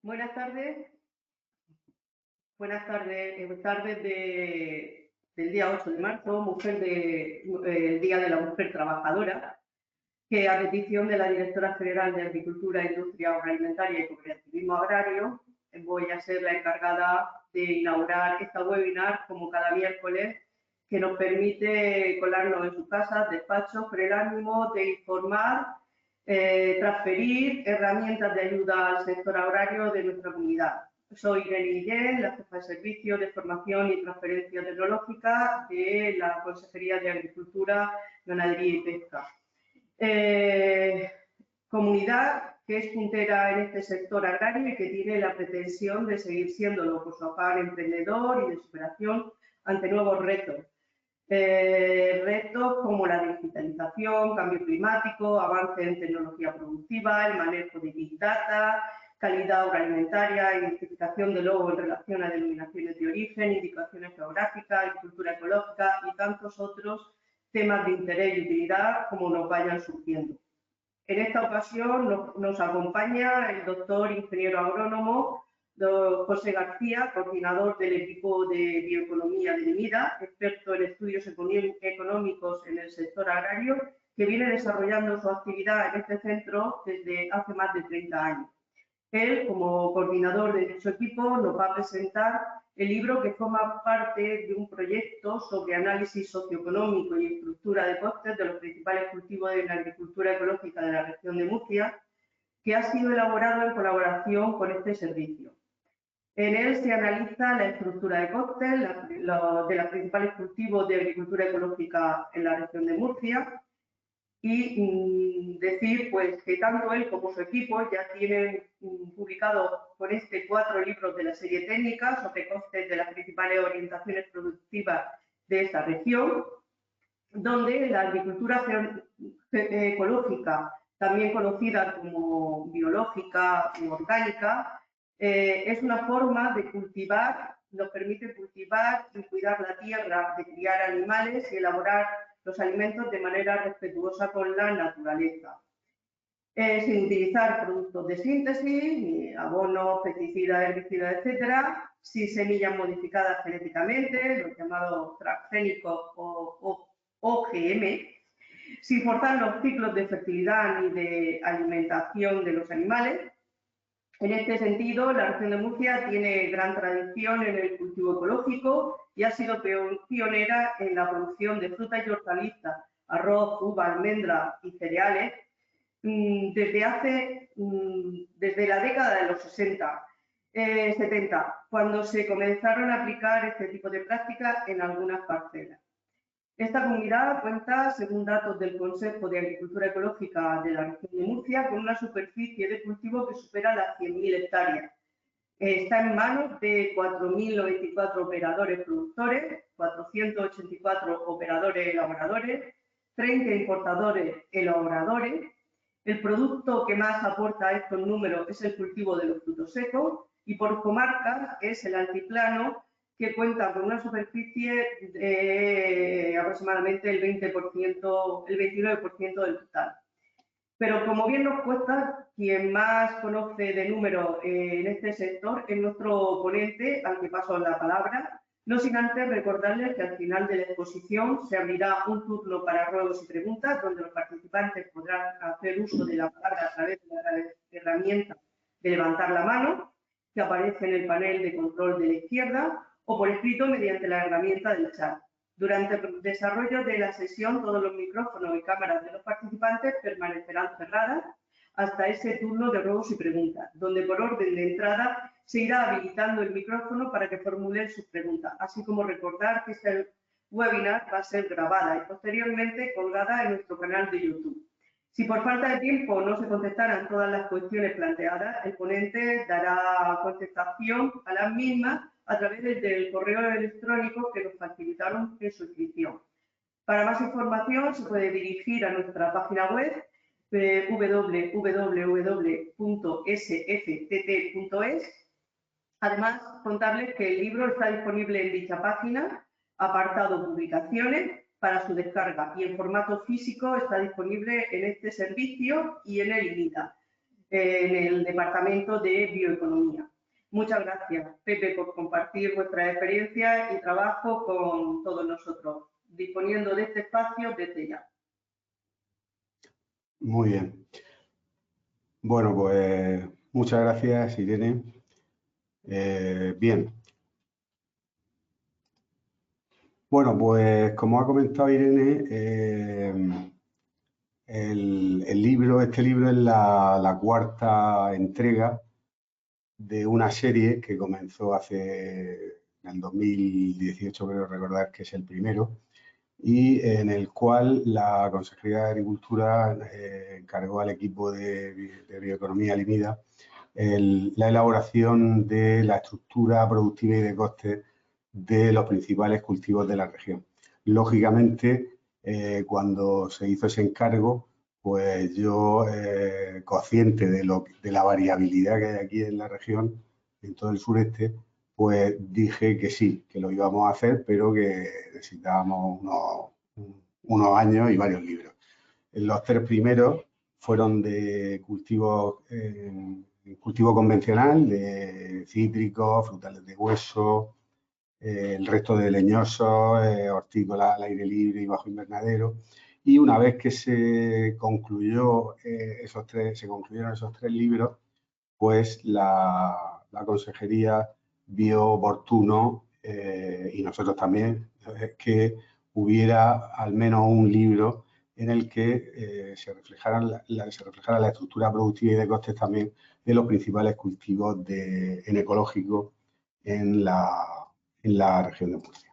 Buenas tardes. Buenas tardes. Tardes del día 8 de marzo, el Día de la Mujer Trabajadora, que a petición de la Directora General de Agricultura, Industria Agroalimentaria y Cooperativismo Agrario, voy a ser la encargada de inaugurar esta webinar, como cada miércoles, que nos permite colarnos en sus casas, despachos, con el ánimo de informar, transferir herramientas de ayuda al sector agrario de nuestra comunidad. Soy Irene Guillén, la jefa de Servicio de Formación y Transferencia Tecnológica de la Consejería de Agricultura, Ganadería y Pesca. Comunidad que es puntera en este sector agrario y que tiene la pretensión de seguir siéndolo por su afán emprendedor y de superación ante nuevos retos. Retos como la digitalización, cambio climático, avance en tecnología productiva, el manejo de Big Data, calidad agroalimentaria, identificación de logo en relación a denominaciones de origen, indicaciones geográficas, agricultura ecológica y tantos otros temas de interés y utilidad como nos vayan surgiendo. En esta ocasión nos acompaña el doctor ingeniero agrónomo José García, coordinador del equipo de bioeconomía de MIDA, experto en estudios económicos en el sector agrario, que viene desarrollando su actividad en este centro desde hace más de 30 años. Él, como coordinador de dicho equipo, nos va a presentar el libro que forma parte de un proyecto sobre análisis socioeconómico y estructura de costes de los principales cultivos de la agricultura ecológica de la región de Murcia, que ha sido elaborado en colaboración con este servicio. En él se analiza la estructura de costes de los principales cultivos de agricultura ecológica en la región de Murcia y decir pues que tanto él como su equipo ya tienen publicado con 4 libros de la serie técnica sobre costes de las principales orientaciones productivas de esta región, donde la agricultura ecológica, también conocida como biológica o orgánica, es una forma de cultivar, nos permite cultivar y cuidar la tierra, de criar animales y elaborar los alimentos de manera respetuosa con la naturaleza. Sin utilizar productos de síntesis, abonos, pesticidas, herbicidas, etcétera, sin semillas modificadas genéticamente, los llamados transgénicos o OGM, sin forzar los ciclos de fertilidad ni de alimentación de los animales. En este sentido, la región de Murcia tiene gran tradición en el cultivo ecológico y ha sido pionera en la producción de frutas y hortalizas, arroz, uva, almendra y cereales, desde la década de los 70, cuando se comenzaron a aplicar este tipo de prácticas en algunas parcelas. Esta comunidad cuenta, según datos del Consejo de Agricultura Ecológica de la región de Murcia, con una superficie de cultivo que supera las 100.000 hectáreas. Está en manos de 4.094 operadores productores, 484 operadores elaboradores, 30 importadores elaboradores. El producto que más aporta a estos números es el cultivo de los frutos secos y por comarcas es el altiplano, que cuenta con una superficie de aproximadamente el 29% del total. Pero como bien nos cuesta, quien más conoce de números en este sector es nuestro ponente, al que paso la palabra, no sin antes recordarles que al final de la exposición se abrirá un turno para ruegos y preguntas, donde los participantes podrán hacer uso de la palabra a través de la herramienta de levantar la mano, que aparece en el panel de control de la izquierda, o por escrito mediante la herramienta del chat. Durante el desarrollo de la sesión, todos los micrófonos y cámaras de los participantes permanecerán cerradas hasta ese turno de ruegos y preguntas, donde por orden de entrada se irá habilitando el micrófono para que formulen sus preguntas, así como recordar que este webinar va a ser grabada y posteriormente colgada en nuestro canal de YouTube. Si por falta de tiempo no se contestaran todas las cuestiones planteadas, el ponente dará contestación a las mismas a través del correo electrónico que nos facilitaron en su inscripción. Para más información se puede dirigir a nuestra página web www.sftt.es. Además, contarles que el libro está disponible en dicha página, apartado Publicaciones, para su descarga, y en formato físico está disponible en este servicio y en el INIDA. en el Departamento de Bioeconomía. Muchas gracias, Pepe, por compartir vuestra experiencia y trabajo con todos nosotros, disponiendo de este espacio desde ya. Muy bien. Bueno, pues muchas gracias, Irene. Bien. Bueno, pues como ha comentado Irene, este libro es la cuarta entrega de una serie que comenzó en el 2018, creo recordar que es el primero, y en el cual la Consejería de Agricultura encargó al equipo de Bioeconomía Limida la elaboración de la estructura productiva y de costes de los principales cultivos de la región. Lógicamente, cuando se hizo ese encargo, pues yo, consciente de la variabilidad que hay aquí en la región, en todo el sureste, pues dije que sí, que lo íbamos a hacer, pero que necesitábamos unos años y varios libros. Los tres primeros fueron de cultivo convencional, de cítricos, frutales de hueso, el resto de leñosos, hortícolas al aire libre y bajo invernadero. Y una vez que se concluyeron esos tres libros, pues la consejería vio oportuno, y nosotros también, que hubiera al menos un libro en el que se reflejara la estructura productiva y de costes también de los principales cultivos en ecológico en la región de Murcia.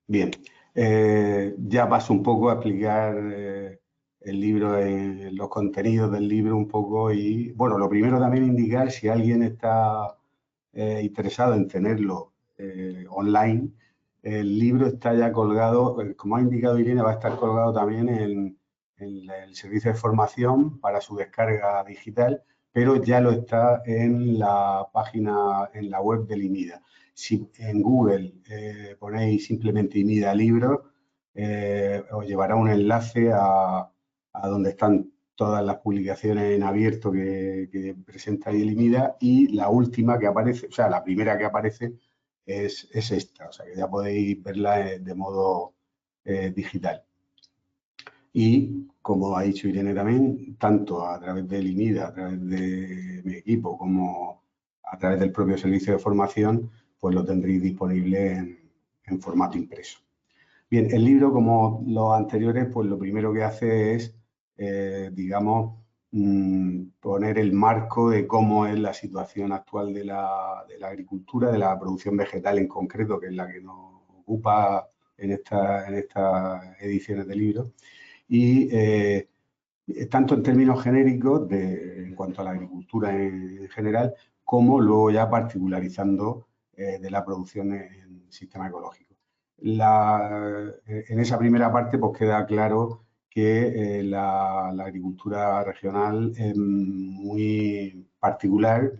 Bien, ya paso un poco a explicar el libro, los contenidos del libro un poco y, bueno, lo primero también indicar si alguien está interesado en tenerlo online, el libro está ya colgado, como ha indicado Irene, va a estar colgado también en el servicio de formación para su descarga digital, pero ya lo está en la página, en la web del INIDA. Si en Google ponéis simplemente INIDA Libros, os llevará un enlace a donde están todas las publicaciones en abierto que presenta ahí el INIDA, y la última que aparece, o sea, la primera que aparece es esta, o sea, que ya podéis verla de modo digital. Y, como ha dicho Irene también, tanto a través del INIDA, a través de mi equipo, como a través del propio servicio de formación, pues lo tendréis disponible en formato impreso. Bien, el libro, como los anteriores, pues lo primero que hace es, digamos, poner el marco de cómo es la situación actual de la agricultura, de la producción vegetal en concreto, que es la que nos ocupa en estas ediciones del libro. Y tanto en términos genéricos en cuanto a la agricultura en general, como luego ya particularizando de la producción en sistema ecológico. En esa primera parte pues queda claro que la agricultura regional es muy particular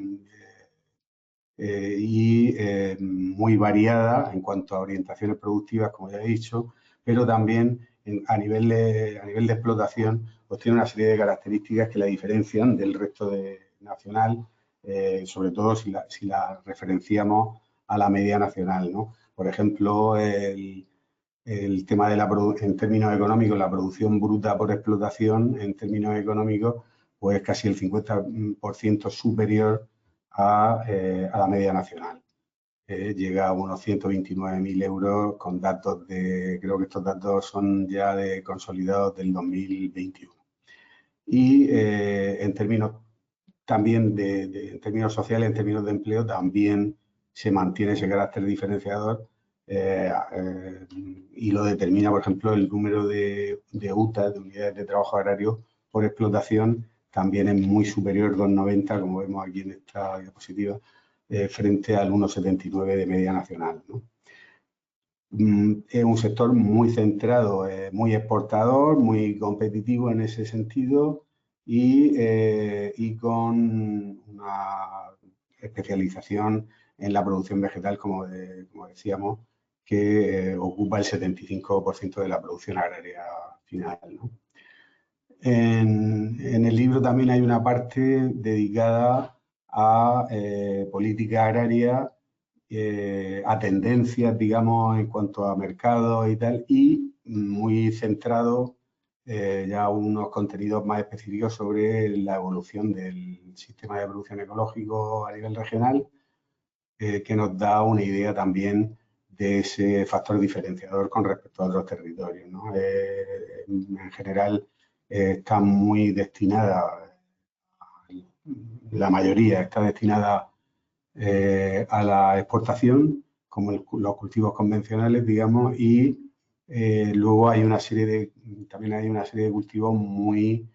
y muy variada en cuanto a orientaciones productivas, como ya he dicho, pero también a nivel de explotación pues tiene una serie de características que la diferencian del resto nacional, sobre todo si la referenciamos a la media nacional, ¿no? Por ejemplo, el tema en términos económicos, la producción bruta por explotación, en términos económicos, pues casi el 50% superior a la media nacional. Llega a unos 129.000 euros con datos creo que estos datos son ya consolidados del 2021. Y en términos también en términos sociales, en términos de empleo, también se mantiene ese carácter diferenciador y lo determina, por ejemplo, el número de UTA, de unidades de trabajo agrario por explotación, también es muy superior, 2,90, como vemos aquí en esta diapositiva, frente al 1,79 de media nacional, ¿no? Es un sector muy centrado, muy exportador, muy competitivo en ese sentido y con una especialización en la producción vegetal, como decíamos, que ocupa el 75% de la producción agraria final, ¿no? En el libro también hay una parte dedicada a política agraria, a tendencias, digamos, en cuanto a mercados y tal, y muy centrado ya unos contenidos más específicos sobre la evolución del sistema de producción ecológico a nivel regional, que nos da una idea también de ese factor diferenciador con respecto a otros territorios, ¿no? En general está muy destinada, la mayoría está destinada a la exportación, como los cultivos convencionales, digamos, y luego hay una serie también hay una serie de cultivos muy,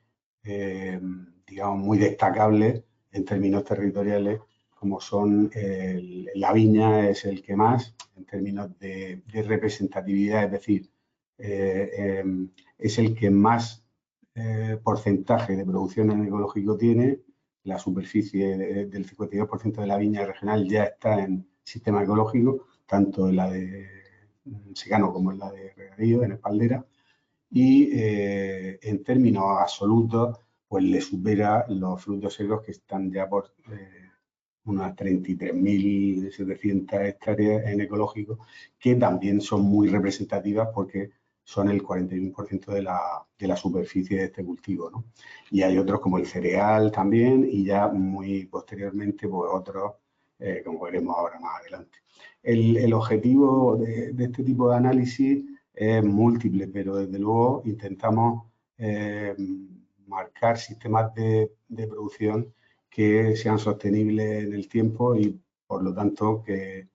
digamos, muy destacables en términos territoriales, como son la viña es el que más, en términos de representatividad, es decir, es el que más porcentaje de producción en ecológico tiene. La superficie del 52% de la viña regional ya está en sistema ecológico, tanto en la de secano como en la de regadío, en espaldera, y en términos absolutos, pues le supera los frutos secos que están ya por unas 33.700 hectáreas en ecológico, que también son muy representativas porque son el 41% de la superficie de este cultivo, ¿no? Y hay otros como el cereal también, y ya muy posteriormente, pues otros, como veremos ahora más adelante. El objetivo de este tipo de análisis es múltiple, pero desde luego intentamos marcar sistemas de producción que sean sostenibles en el tiempo y, por lo tanto, que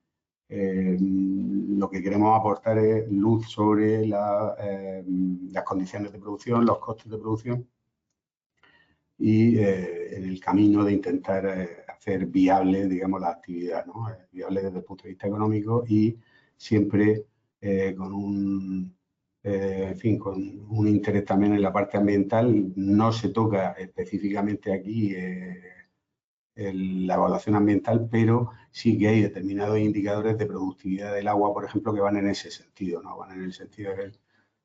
lo que queremos aportar es luz sobre las condiciones de producción, los costes de producción y en el camino de intentar hacer viable, digamos, la actividad, ¿no? Viable desde el punto de vista económico y siempre con en fin, con un interés también en la parte ambiental. No se toca específicamente aquí la evaluación ambiental, pero sí que hay determinados indicadores de productividad del agua, por ejemplo, que van en ese sentido, ¿no? Van en el sentido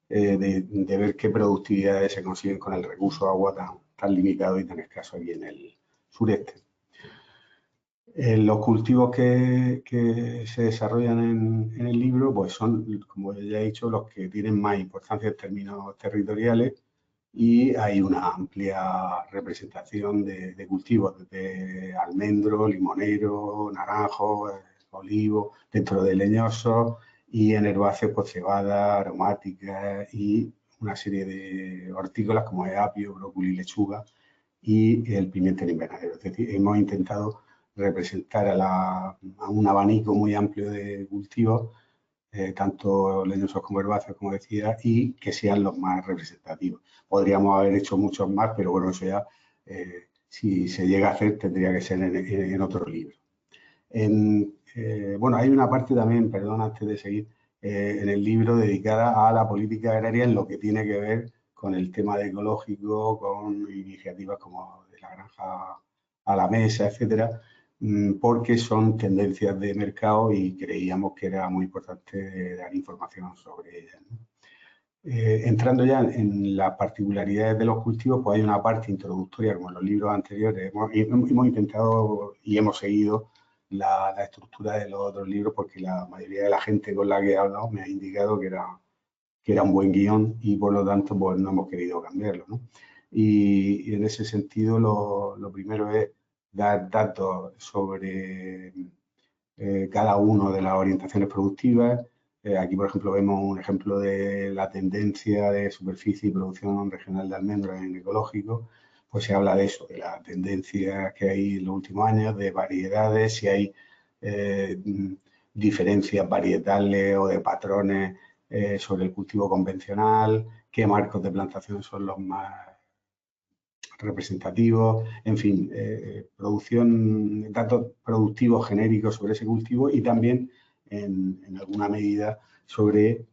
de ver qué productividades se consiguen con el recurso agua tan limitado y tan escaso aquí en el sureste. Los cultivos que se desarrollan en el libro, pues son, como ya he dicho, los que tienen más importancia en términos territoriales, y hay una amplia representación de cultivos, desde almendro, limonero, naranjo, olivo, dentro de leñosos, y en herbáceos, pues cebada, aromática y una serie de hortícolas como es apio, brócoli, lechuga y el pimentón invernadero. Es decir, hemos intentado representar a un abanico muy amplio de cultivos, tanto leñosos como herbáceos, como decía, y que sean los más representativos. Podríamos haber hecho muchos más, pero bueno, eso ya, si se llega a hacer, tendría que ser en otro libro. Bueno, hay una parte también, perdón, antes de seguir, en el libro dedicada a la política agraria en lo que tiene que ver con el tema de ecológico, con iniciativas como de la granja a la mesa, etcétera, porque son tendencias de mercado y creíamos que era muy importante dar información sobre ellas, ¿no? Entrando ya en las particularidades de los cultivos, pues hay una parte introductoria, como en los libros anteriores. Hemos intentado y hemos seguido la estructura de los otros libros, porque la mayoría de la gente con la que he hablado me ha indicado que era un buen guión y, por lo tanto, pues no hemos querido cambiarlo, ¿no? Y en ese sentido, lo primero es dar datos sobre cada una de las orientaciones productivas. Aquí, por ejemplo, vemos un ejemplo de la tendencia de superficie y producción regional de almendros en ecológico. Pues se habla de eso, de la tendencia que hay en los últimos años, de variedades, si hay diferencias varietales o de patrones sobre el cultivo convencional, qué marcos de plantación son los más representativos, en fin, datos productivos genéricos sobre ese cultivo y también en alguna medida sobre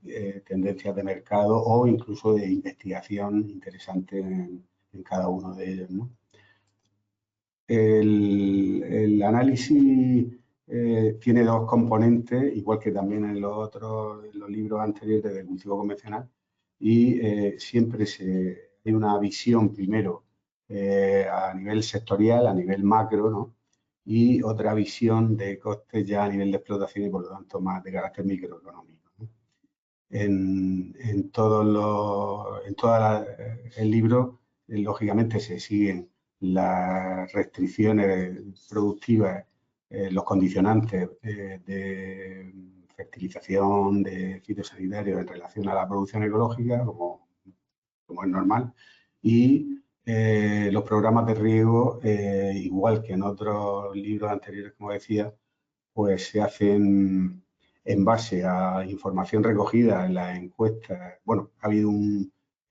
tendencias de mercado o incluso de investigación interesante en cada uno de ellos, ¿no? El análisis tiene dos componentes, igual que también en los libros anteriores del cultivo convencional, y siempre hay una visión primero a nivel sectorial, a nivel macro, ¿no? Y otra visión de costes ya a nivel de explotación y por lo tanto más de carácter microeconómico, ¿no? En todo el libro, lógicamente, se siguen las restricciones productivas, los condicionantes de fertilización, de fitosanitarios en relación a la producción ecológica, como es normal, y los programas de riego, igual que en otros libros anteriores, como decía, pues se hacen en base a información recogida en las encuestas. Bueno, ha habido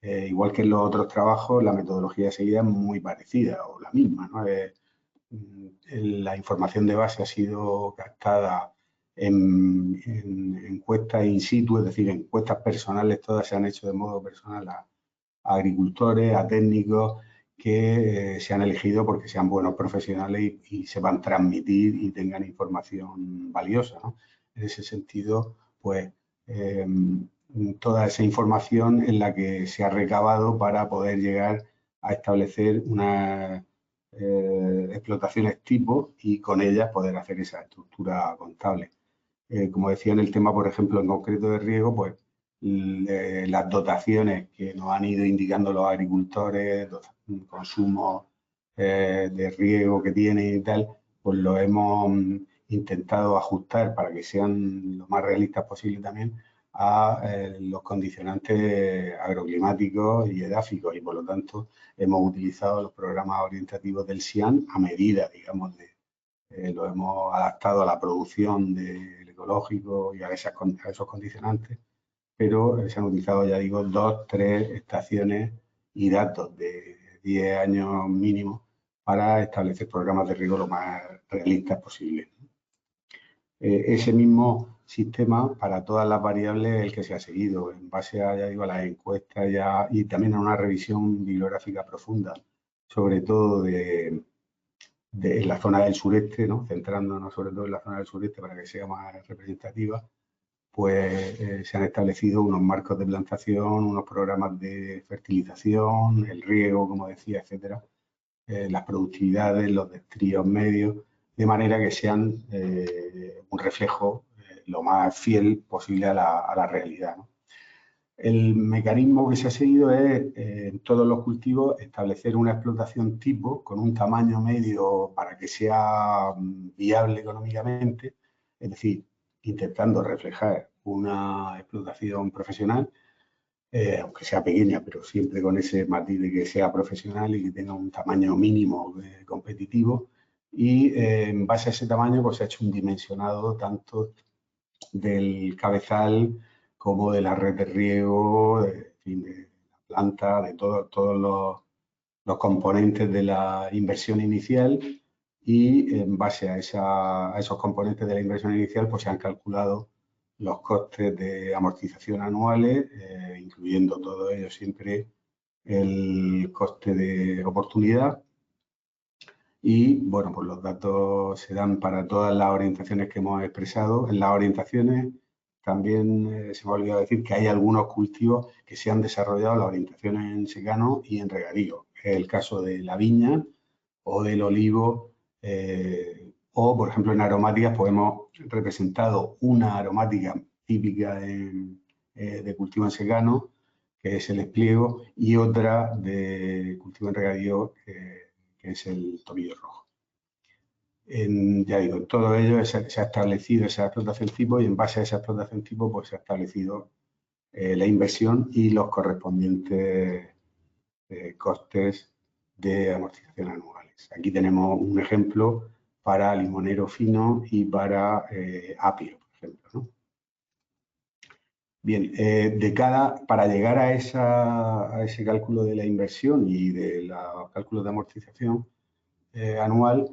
igual que en los otros trabajos, la metodología seguida es muy parecida o la misma, ¿no? La información de base ha sido captada en encuestas in situ, es decir, encuestas personales, todas se han hecho de modo personal a agricultores, a técnicos que se han elegido porque sean buenos profesionales y sepan transmitir y tengan información valiosa, ¿no? En ese sentido, pues toda esa información es la que se ha recabado para poder llegar a establecer unas explotaciones tipo y con ellas poder hacer esa estructura contable. Como decía en el tema, por ejemplo, en concreto de riego, pues las dotaciones que nos han ido indicando los agricultores, consumos de riego que tienen y tal, pues lo hemos intentado ajustar para que sean lo más realistas posible también a los condicionantes agroclimáticos y edáficos, y por lo tanto hemos utilizado los programas orientativos del SIAN a medida, digamos, lo hemos adaptado a la producción del ecológico y a esos condicionantes, pero se han utilizado, ya digo, 2, 3 estaciones y datos de 10 años mínimo para establecer programas de riego lo más realistas posible. Ese mismo sistema para todas las variables es el que se ha seguido en base a, ya digo, a las encuestas y también a una revisión bibliográfica profunda, sobre todo de la zona del sureste, ¿no? Centrándonos sobre todo en la zona del sureste para que sea más representativa, pues se han establecido unos marcos de plantación, unos programas de fertilización, el riego, como decía, etcétera, las productividades, los destríos medios, de manera que sean un reflejo lo más fiel posible a la realidad, ¿no? El mecanismo que se ha seguido es, en todos los cultivos, establecer una explotación tipo con un tamaño medio para que sea viable económicamente, es decir, intentando reflejar una explotación profesional, aunque sea pequeña, pero siempre con ese matiz de que sea profesional y que tenga un tamaño mínimo competitivo. Y en base a ese tamaño, pues se ha hecho un dimensionado tanto del cabezal como de la red de riego, en fin, de la planta, de todos los componentes de la inversión inicial, y en base a esos componentes de la inversión inicial pues se han calculado los costes de amortización anuales, incluyendo todo ello siempre el coste de oportunidad. Y bueno, pues los datos se dan para todas las orientaciones que hemos expresado. En las orientaciones también se me ha olvidado decir que hay algunos cultivos que se han desarrollado las orientaciones en secano y en regadío. Es el caso de la viña o del olivo, o por ejemplo en aromáticas pues hemos representado una aromática típica de cultivo en secano, que es el espliego, y otra de cultivo en regadío, que es el tomillo rojo. Ya digo, en todo ello se ha establecido esa explotación tipo y en base a esa explotación tipo pues se ha establecido la inversión y los correspondientes costes de amortización anuales. Aquí tenemos un ejemplo para limonero fino y para apio, por ejemplo, ¿no? Bien, para llegar a ese cálculo de la inversión y de los cálculos de amortización anual,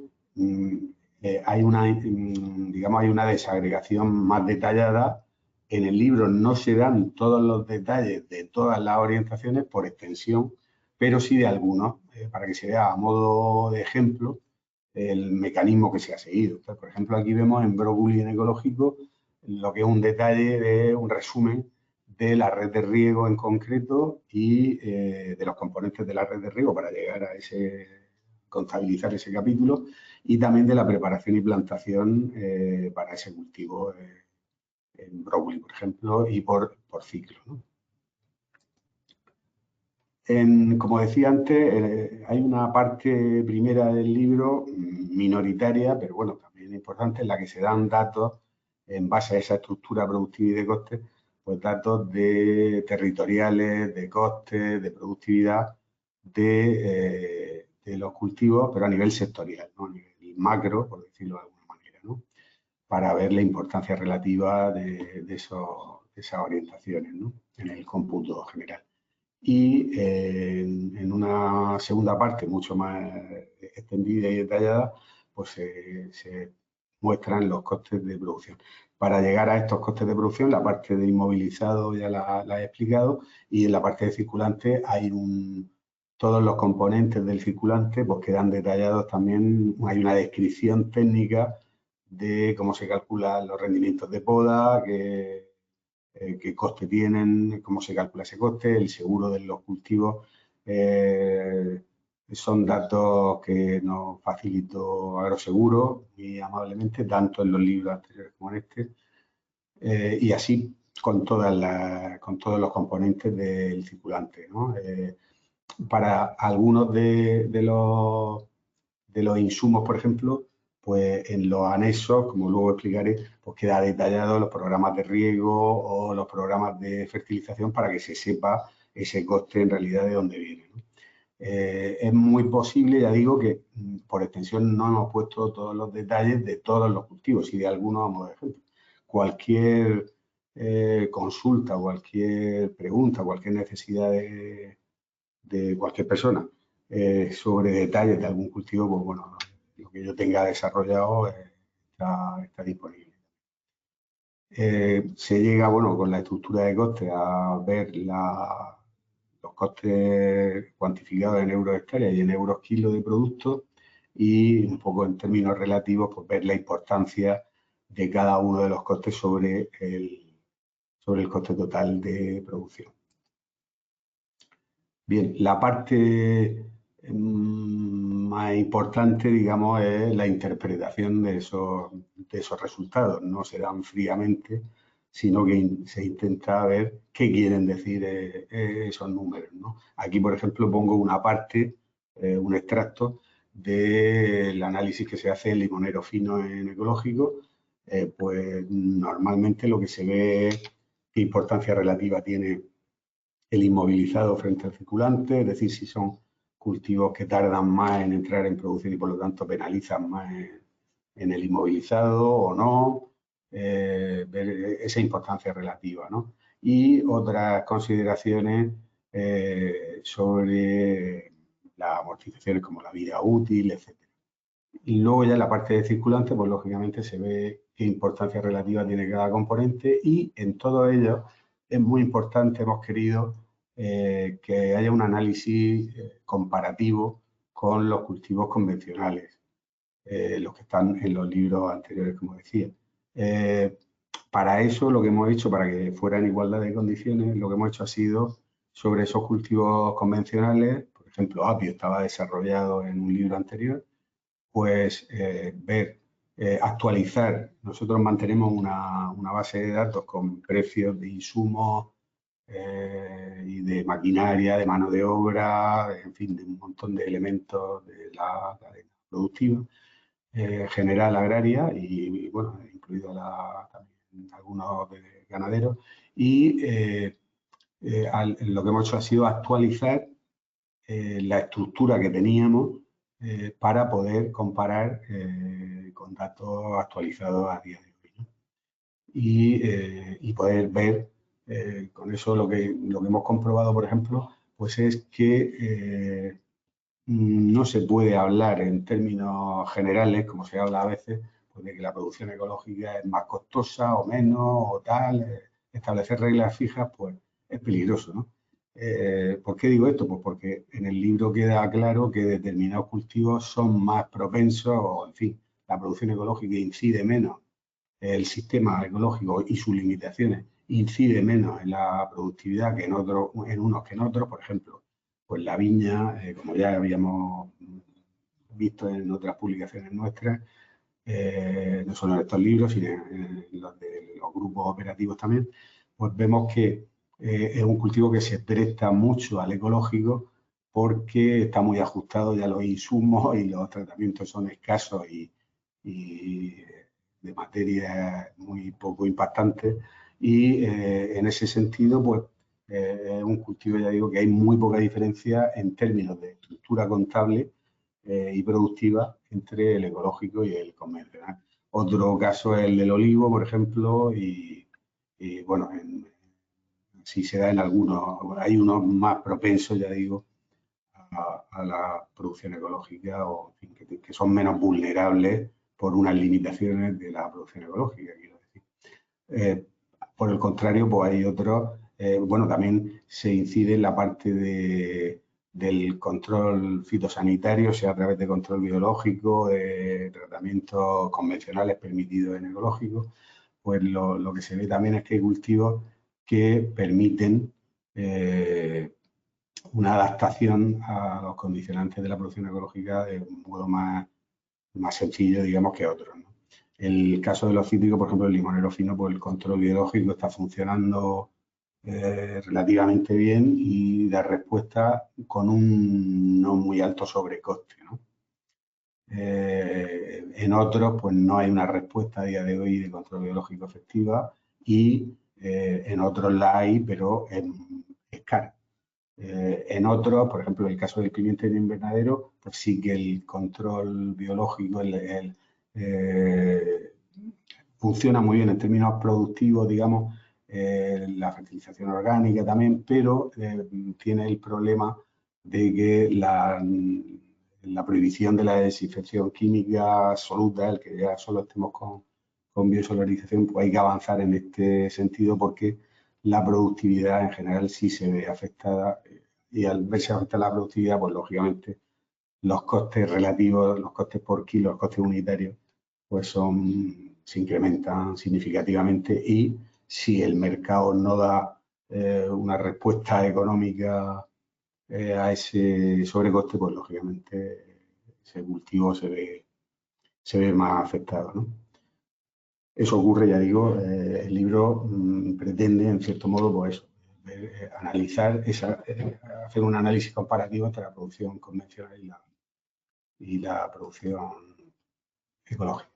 hay una desagregación más detallada. En el libro no se dan todos los detalles de todas las orientaciones por extensión, pero sí de algunos, para que se vea a modo de ejemplo el mecanismo que se ha seguido. Entonces, por ejemplo, aquí vemos en brócoli en ecológico lo que es un detalle de un resumen de la red de riego en concreto y de los componentes de la red de riego para llegar a contabilizar ese capítulo, y también de la preparación y plantación para ese cultivo en brócoli, por ejemplo, y por ciclo, ¿no? Como decía antes, hay una parte primera del libro minoritaria, pero bueno, también importante, en la que se dan datos en base a esa estructura productiva y de costes, pues datos territoriales, de costes, de productividad de los cultivos, pero a nivel sectorial, ¿no? A nivel macro, por decirlo de alguna manera, ¿no? Para ver la importancia relativa de esas orientaciones, ¿no? En el cómputo general. Y en una segunda parte mucho más extendida y detallada, pues se muestran los costes de producción. Para llegar a estos costes de producción, la parte de inmovilizado ya la he explicado, y en la parte de circulante hay todos los componentes del circulante pues quedan detallados también. Hay una descripción técnica de cómo se calculan los rendimientos de poda, qué coste tienen, cómo se calcula ese coste, el seguro de los cultivos. Son datos que nos facilitó Agroseguro muy amablemente, tanto en los libros anteriores como en este, y así con todos los componentes del circulante, ¿no? Para algunos de los insumos, por ejemplo, pues en los anexos, como luego explicaré, pues queda detallado los programas de riego o los programas de fertilización para que se sepa ese coste en realidad de dónde viene, ¿no? Es muy posible, ya digo, que por extensión no hemos puesto todos los detalles de todos los cultivos y de algunos vamos de ejemplo. Cualquier consulta, cualquier pregunta, cualquier necesidad de cualquier persona sobre detalles de algún cultivo, pues bueno, lo que yo tenga desarrollado está disponible. Se llega, bueno, con la estructura de costes a ver los costes cuantificados en euros hectárea y en euros kilo de producto, y un poco en términos relativos, pues ver la importancia de cada uno de los costes sobre el coste total de producción. Bien, la parte más importante, digamos, es la interpretación de esos resultados. No se dan fríamente, sino que se intenta ver qué quieren decir esos números, ¿no? Aquí, por ejemplo, pongo una parte, un extracto del análisis que se hace en limonero fino en ecológico. Pues normalmente lo que se ve es qué importancia relativa tiene el inmovilizado frente al circulante, es decir, si son cultivos que tardan más en entrar en producción y por lo tanto penalizan más en el inmovilizado o no, ver esa importancia relativa, ¿no? Y otras consideraciones sobre las amortizaciones como la vida útil, etc. Y luego ya en la parte de circulante, pues lógicamente se ve qué importancia relativa tiene cada componente, y en todo ello es muy importante, hemos querido que haya un análisis comparativo con los cultivos convencionales, los que están en los libros anteriores, como decía. Para eso lo que hemos hecho, para que fuera en igualdad de condiciones, lo que hemos hecho ha sido sobre esos cultivos convencionales, por ejemplo, apio estaba desarrollado en un libro anterior, pues actualizar. Nosotros mantenemos una base de datos con precios de insumos y de maquinaria, de mano de obra, en fin, de un montón de elementos de la cadena productiva general agraria y bueno, incluido también algunos de ganaderos. Y lo que hemos hecho ha sido actualizar la estructura que teníamos para poder comparar con datos actualizados a día de hoy, ¿no? Y poder ver, con eso lo que hemos comprobado, por ejemplo, pues es que no se puede hablar en términos generales, como se habla a veces, pues de que la producción ecológica es más costosa o menos o tal. Establecer reglas fijas, pues es peligroso, ¿no? ¿Por qué digo esto? Pues porque en el libro queda claro que determinados cultivos son más propensos, o en fin, la producción ecológica incide menos el sistema ecológico y sus limitaciones incide menos en la productividad que en unos que en otros. Por ejemplo, pues la viña, como ya habíamos visto en otras publicaciones nuestras, no solo en estos libros, sino en los de los grupos operativos también, pues vemos que es un cultivo que se presta mucho al ecológico porque está muy ajustado ya a los insumos y los tratamientos son escasos y de materia muy poco impactantes. Y en ese sentido, pues es un cultivo, ya digo, que hay muy poca diferencia en términos de estructura contable y productiva entre el ecológico y el convencional. Otro caso es el del olivo, por ejemplo, y bueno, sí se da en algunos, hay unos más propensos, ya digo, a la producción ecológica o en fin, que son menos vulnerables por unas limitaciones de la producción ecológica, quiero decir. Por el contrario, pues hay otros, bueno, también se incide en la parte del control fitosanitario, sea a través de control biológico, de tratamientos convencionales permitidos en ecológico, pues lo que se ve también es que hay cultivos que permiten una adaptación a los condicionantes de la producción ecológica de un modo más sencillo, digamos, que otros, ¿no? El caso de los cítricos, por ejemplo, el limonero fino, pues el control biológico está funcionando relativamente bien y da respuesta con un no muy alto sobrecoste, ¿no? En otros, pues no hay una respuesta a día de hoy de control biológico efectiva y en otros la hay, pero es cara. En otros, por ejemplo, en el caso del pimiento en invernadero, pues sí que el control biológico funciona muy bien en términos productivos, digamos, la fertilización orgánica también, pero tiene el problema de que la prohibición de la desinfección química absoluta, el que ya solo estemos con biosolarización, pues hay que avanzar en este sentido porque la productividad en general sí se ve afectada y al verse afectada la productividad, pues lógicamente los costes relativos, los costes por kilo, los costes unitarios, pues se incrementan significativamente y si el mercado no da una respuesta económica a ese sobrecoste, pues lógicamente ese cultivo se ve más afectado, ¿no? Eso ocurre, ya digo, el libro pretende, en cierto modo, pues eso, analizar, hacer un análisis comparativo entre la producción convencional y la producción ecológica.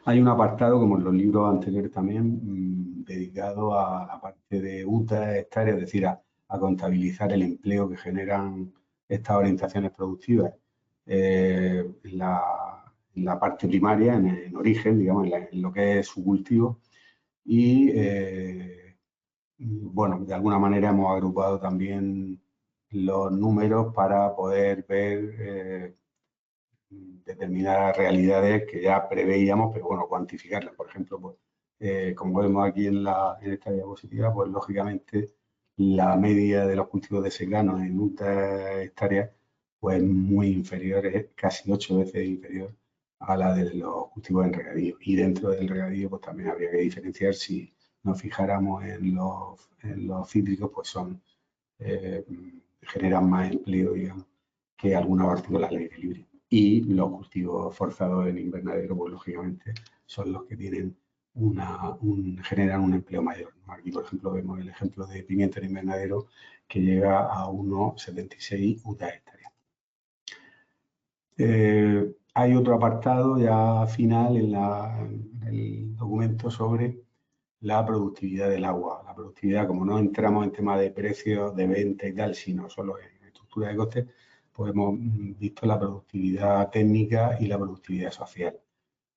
Hay un apartado, como en los libros anteriores también, dedicado a la parte de UTA, hectáreas, es decir, a contabilizar el empleo que generan estas orientaciones productivas en la parte primaria, en origen, digamos, en lo que es su cultivo. Y, bueno, de alguna manera hemos agrupado también los números para poder ver determinadas realidades que ya preveíamos, pero bueno, cuantificarlas. Por ejemplo, pues, como vemos aquí en esta diapositiva, pues lógicamente la media de los cultivos de secano en hectáreas pues muy inferior, es casi 8 veces inferior a la de los cultivos en regadío. Y dentro del regadío pues también habría que diferenciar si nos fijáramos en los cítricos, pues generan más empleo, digamos, que algunos artículos al aire libre. Y los cultivos forzados en invernadero, pues lógicamente son los que tienen generan un empleo mayor, ¿no? Aquí, por ejemplo, vemos el ejemplo de pimiento en invernadero que llega a unos 76 hectáreas. Hay otro apartado ya final en el documento sobre la productividad del agua. La productividad, como no entramos en temas de precios, de venta y tal, sino solo en estructura de costes, pues hemos visto la productividad técnica y la productividad social,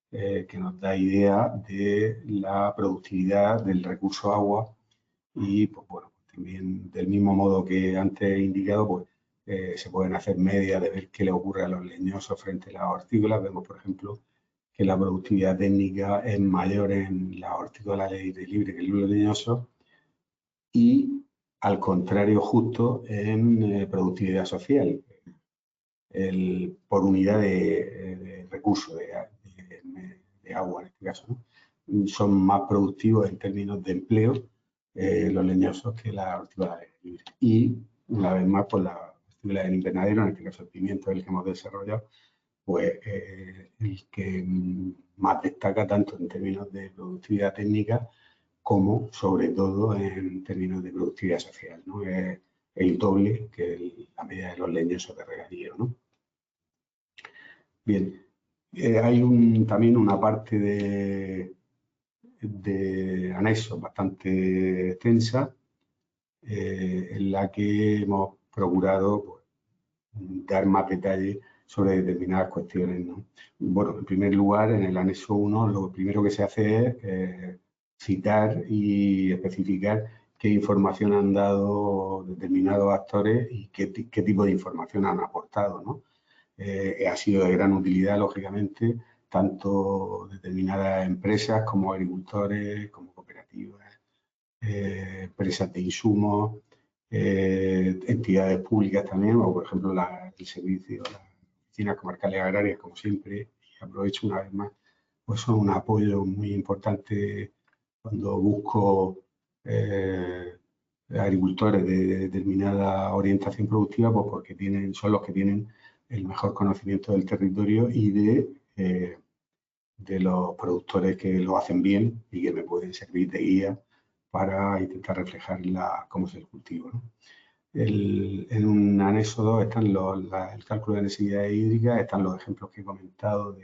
que nos da idea de la productividad del recurso agua y, pues bueno, también del mismo modo que antes he indicado, pues se pueden hacer medias de ver qué le ocurre a los leñosos frente a las hortícolas. Vemos, por ejemplo, que la productividad técnica es mayor en las hortícolas al aire libre que en los leñosos y, al contrario, justo en productividad social, por unidad de recurso, de agua en este caso, ¿no? son más productivos en términos de empleo los leñosos que la hortícola al aire libre. Y una vez más, pues la hortícola en invernadero, en este caso el pimiento, el que hemos desarrollado, pues el que más destaca tanto en términos de productividad técnica como sobre todo en términos de productividad social, ¿no? Es el doble que la media de los leñosos de regadío, ¿no? Bien, hay también una parte de anexo bastante extensa en la que hemos procurado pues, dar más detalles sobre determinadas cuestiones, ¿no? Bueno, en primer lugar, en el anexo 1, lo primero que se hace es citar y especificar qué información han dado determinados actores y qué tipo de información han aportado, ¿no? Ha sido de gran utilidad, lógicamente, tanto determinadas empresas como agricultores, como cooperativas, empresas de insumos, entidades públicas también, o por ejemplo el servicio, las oficinas comarcales agrarias, como siempre, y aprovecho una vez más, pues son un apoyo muy importante cuando busco agricultores de determinada orientación productiva, pues porque son los que tienen el mejor conocimiento del territorio y de los productores que lo hacen bien y que me pueden servir de guía para intentar reflejar cómo es el cultivo, ¿no? En un anexo 2 están el cálculo de necesidades hídricas, están los ejemplos que he comentado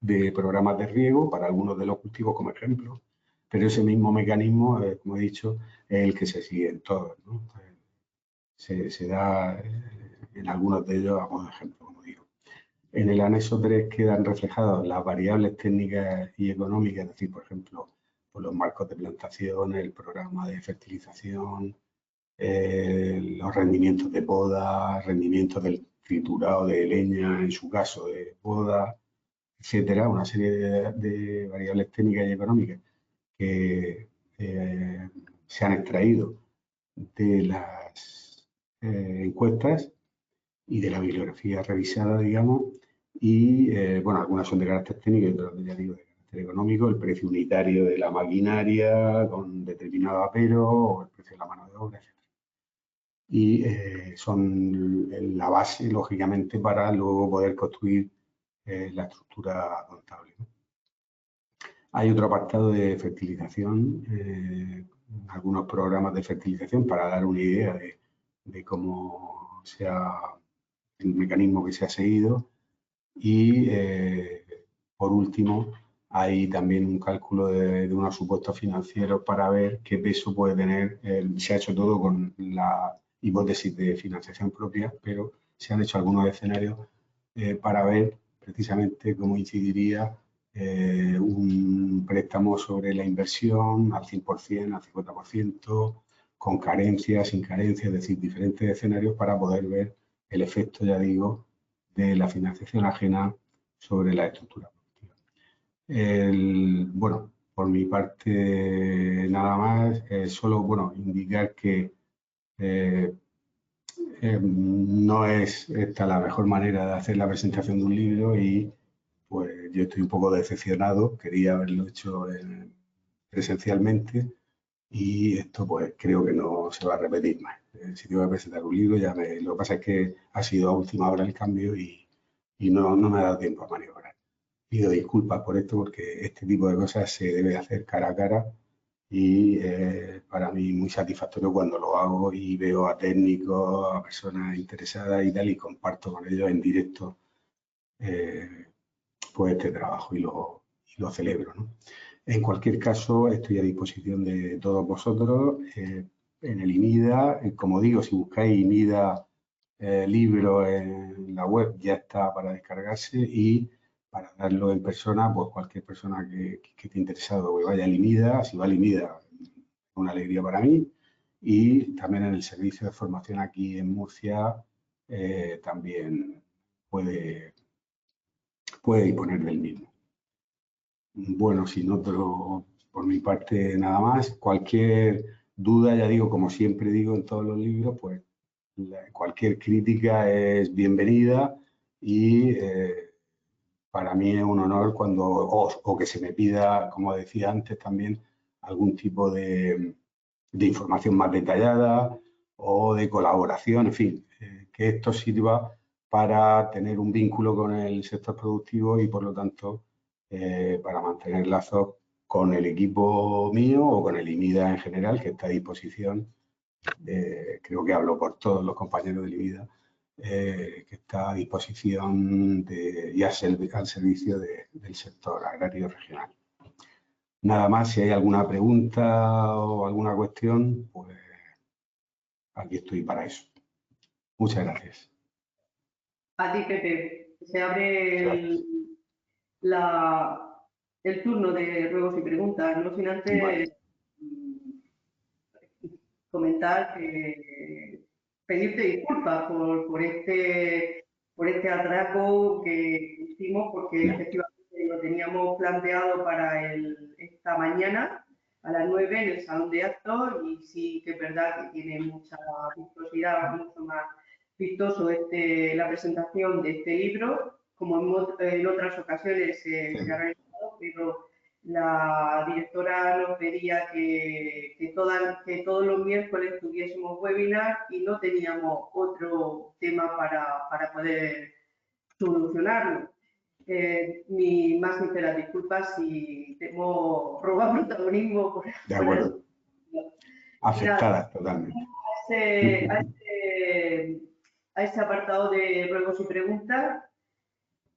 de programas de riego para algunos de los cultivos como ejemplo, pero ese mismo mecanismo, como he dicho, es el que se sigue en todos, ¿no? Se da en algunos de ellos a modo de ejemplo, como digo. En el anexo 3 quedan reflejadas las variables técnicas y económicas, es decir, por ejemplo, pues los marcos de plantación, el programa de fertilización, los rendimientos de poda, rendimientos del triturado de leña, en su caso de poda, etcétera, una serie de variables técnicas y económicas que se han extraído de las encuestas y de la bibliografía revisada, digamos, y bueno, algunas son de carácter técnico y otras, ya digo, de carácter económico, el precio unitario de la maquinaria con determinado apero o el precio de la mano de obra, etc. Y son la base, lógicamente, para luego poder construir la estructura contable, ¿no? Hay otro apartado de fertilización, algunos programas de fertilización para dar una idea de cómo el mecanismo que se ha seguido. Y por último, hay también un cálculo de unos supuestos financieros para ver qué peso puede tener. Se ha hecho todo con la hipótesis de financiación propia, pero se han hecho algunos escenarios para ver precisamente cómo incidiría un préstamo sobre la inversión al 100%, al 50%, con carencias, sin carencias, es decir, diferentes escenarios para poder ver el efecto, ya digo, de la financiación ajena sobre la estructura productiva. Bueno, por mi parte nada más, solo bueno, indicar que no es esta la mejor manera de hacer la presentación de un libro y pues yo estoy un poco decepcionado, quería haberlo hecho presencialmente y esto pues creo que no se va a repetir más. Si tengo que presentar un libro, lo que pasa es que ha sido a última hora el cambio y no me ha dado tiempo a maniobrar. Pido disculpas por esto porque este tipo de cosas se debe hacer cara a cara y para mí muy satisfactorio cuando lo hago y veo a técnicos, a personas interesadas y tal y comparto con ellos en directo pues este trabajo y lo celebro, ¿no? En cualquier caso, estoy a disposición de todos vosotros en el INIDA. Como digo, si buscáis INIDA libro en la web ya está para descargarse y para darlo en persona, pues cualquier persona que esté interesado que vaya al INIDA, si va al INIDA, una alegría para mí. Y también en el servicio de formación aquí en Murcia también puede disponer del mismo. Bueno, sin otro, por mi parte nada más. Cualquier duda, ya digo, como siempre digo en todos los libros, pues cualquier crítica es bienvenida y para mí es un honor cuando, o que se me pida, como decía antes también, algún tipo de información más detallada o de colaboración, en fin, que esto sirva para tener un vínculo con el sector productivo y, por lo tanto, para mantener lazos con el equipo mío o con el IMIDA en general, que está a disposición. Creo que hablo por todos los compañeros del IMIDA, que está a disposición y al servicio del sector agrario regional. Nada más, si hay alguna pregunta o alguna cuestión, pues aquí estoy para eso. Muchas gracias. A ti, Pepe. Se abre el turno de ruegos y preguntas, no sin antes Vale. comentar que pedirte disculpas por este atraco que hicimos, porque efectivamente lo teníamos planteado para esta mañana a las 9 en el salón de actos, y sí que es verdad que tiene mucha vistosidad, mucho más vistoso la presentación de este libro, como en otras ocasiones se ha realizado, pero la directora nos pedía que todos los miércoles tuviésemos webinar y no teníamos otro tema para poder solucionarlo. Mi más sincera disculpas si te hemos robado protagonismo. De acuerdo. Afectadas totalmente. A ese apartado de ruegos y preguntas,